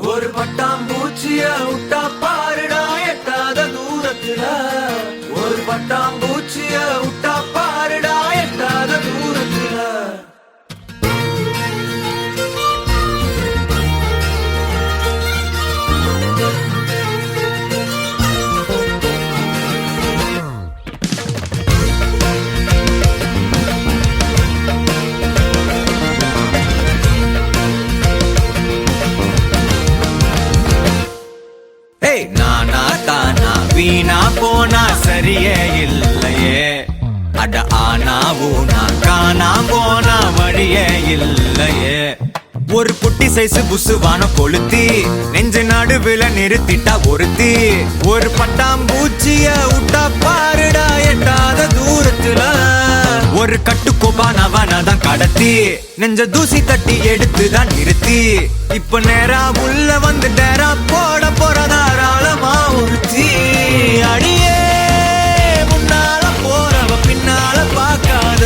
ஒரு பட்டாம்பூச்சிய விட்டா பாருடா எட்டாத தூரத்துல ஒரு பட்டாம்பூச்சிய விட்டா பாருடா எட்டாத தூரத்துல நானா தானா வீணா போனா சரியே இல்லையே அட ஆனா ஊனா காணா போனா வழியே இல்லையே ஒரு குட்டி சைஸ் புசுவான கொளுத்தி நெஞ்ச நடுவுல நிறுத்திட்டா ஒருத்தி ஒரு பட்டாம்பூச்சிய விட்டா பாருடா எட்டாத தூரத்துல ஒரு கட்டுக்கோபானவனதான் கடத்தி நெஞ்ச தூசி தட்டி எடுத்துதான் நிறுத்தி இப்ப நேரா உள்ள வந்து டேரா போட போறதாராளமா உறுத்தி அடியே முன்னால போறவ பின்னால பார்க்காத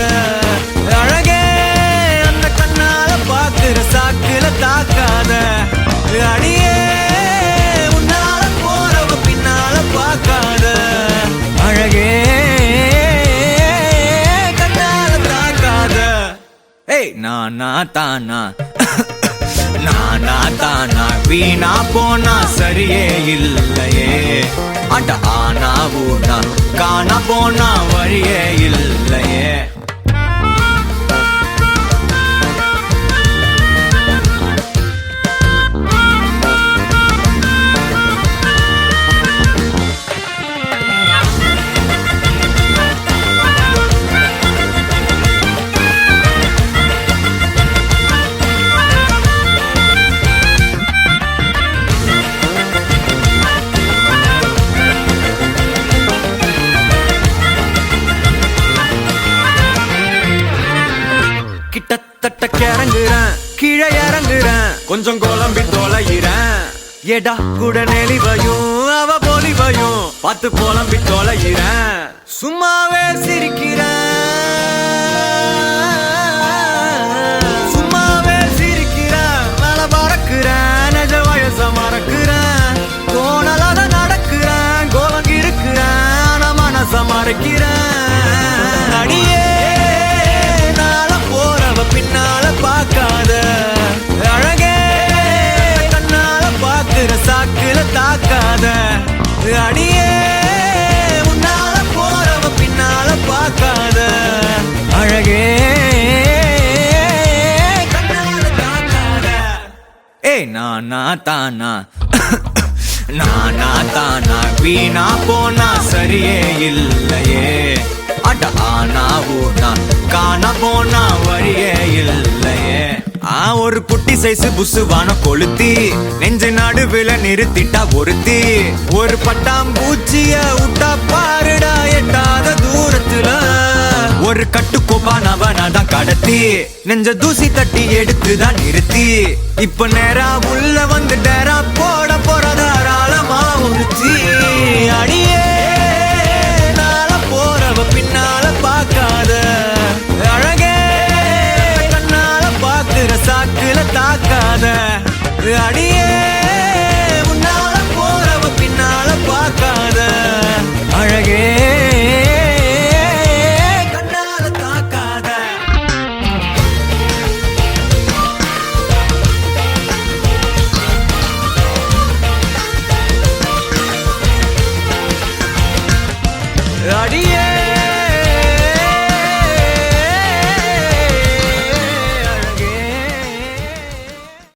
அழகே அந்த கண்ணால பாக்குற சாக்குல தாக்காத அடியே முன்னால போறவ பின்னால பார்க்காத அழகே நானா தானா நானா தானா வீணா போனா சரியே இல்லையே அட ஆனா ஊனா காணா போனா வழியே இல்லையே
கொஞ்சம் குழம்பி தொலைகிறேன் ஏடா கூட நெளிவையும் அவ பொலிவையும் பார்த்து புலம்பி தொலைகிறேன் சும்மாவே சிரிக்கிறேன் சும்மாவே சிரிக்கிறேன் மேல பறக்கிறேன் நெஜ வயச மறக்கிறேன் கோணலாத நடக்கிறேன் கோலங்கி இருக்கிறேன் ஆனா மனச மறைக்கிறேன் அடியே நாள போறவ பின்னால பார்க்காத அழகே கண்ணால பாக்குற சாக்குல தாக்காத அடியே முன்னால போறவ பின்னால பார்க்காத அழகே கண்ணால தாக்காத ஏய் நானா தானா நானா தானா வீணா போனா சரியே இல்லையே அட ஆனா ஊனா காண போனா வழியே இல்லையே ஒரு குட்டி சைஸ் புசுவான கொளுத்தி நெஞ்ச நடுவில் நிறுத்திட்டா ஒருத்தி ஒரு பட்டாம்பூச்சிய விட்டா பாருடா எட்டாத தூரத்துல ஒரு கட்டுக்கோப்பானவனாதான் கடத்தி நெஞ்ச தூசி தட்டி எடுத்துதான் நிறுத்தி இப்ப நேரா உள்ள வந்து டேரா போட போறதாராளமா உறுத்தி அடியே நாள போறவ பின்னால பார்க்காத அழகே கண்ணால பாக்குற சாக்குல தாக்காத அடியே முன்னால போறவ பின்னால பார்க்காத அழகே கண்ணால தாக்காத அடியே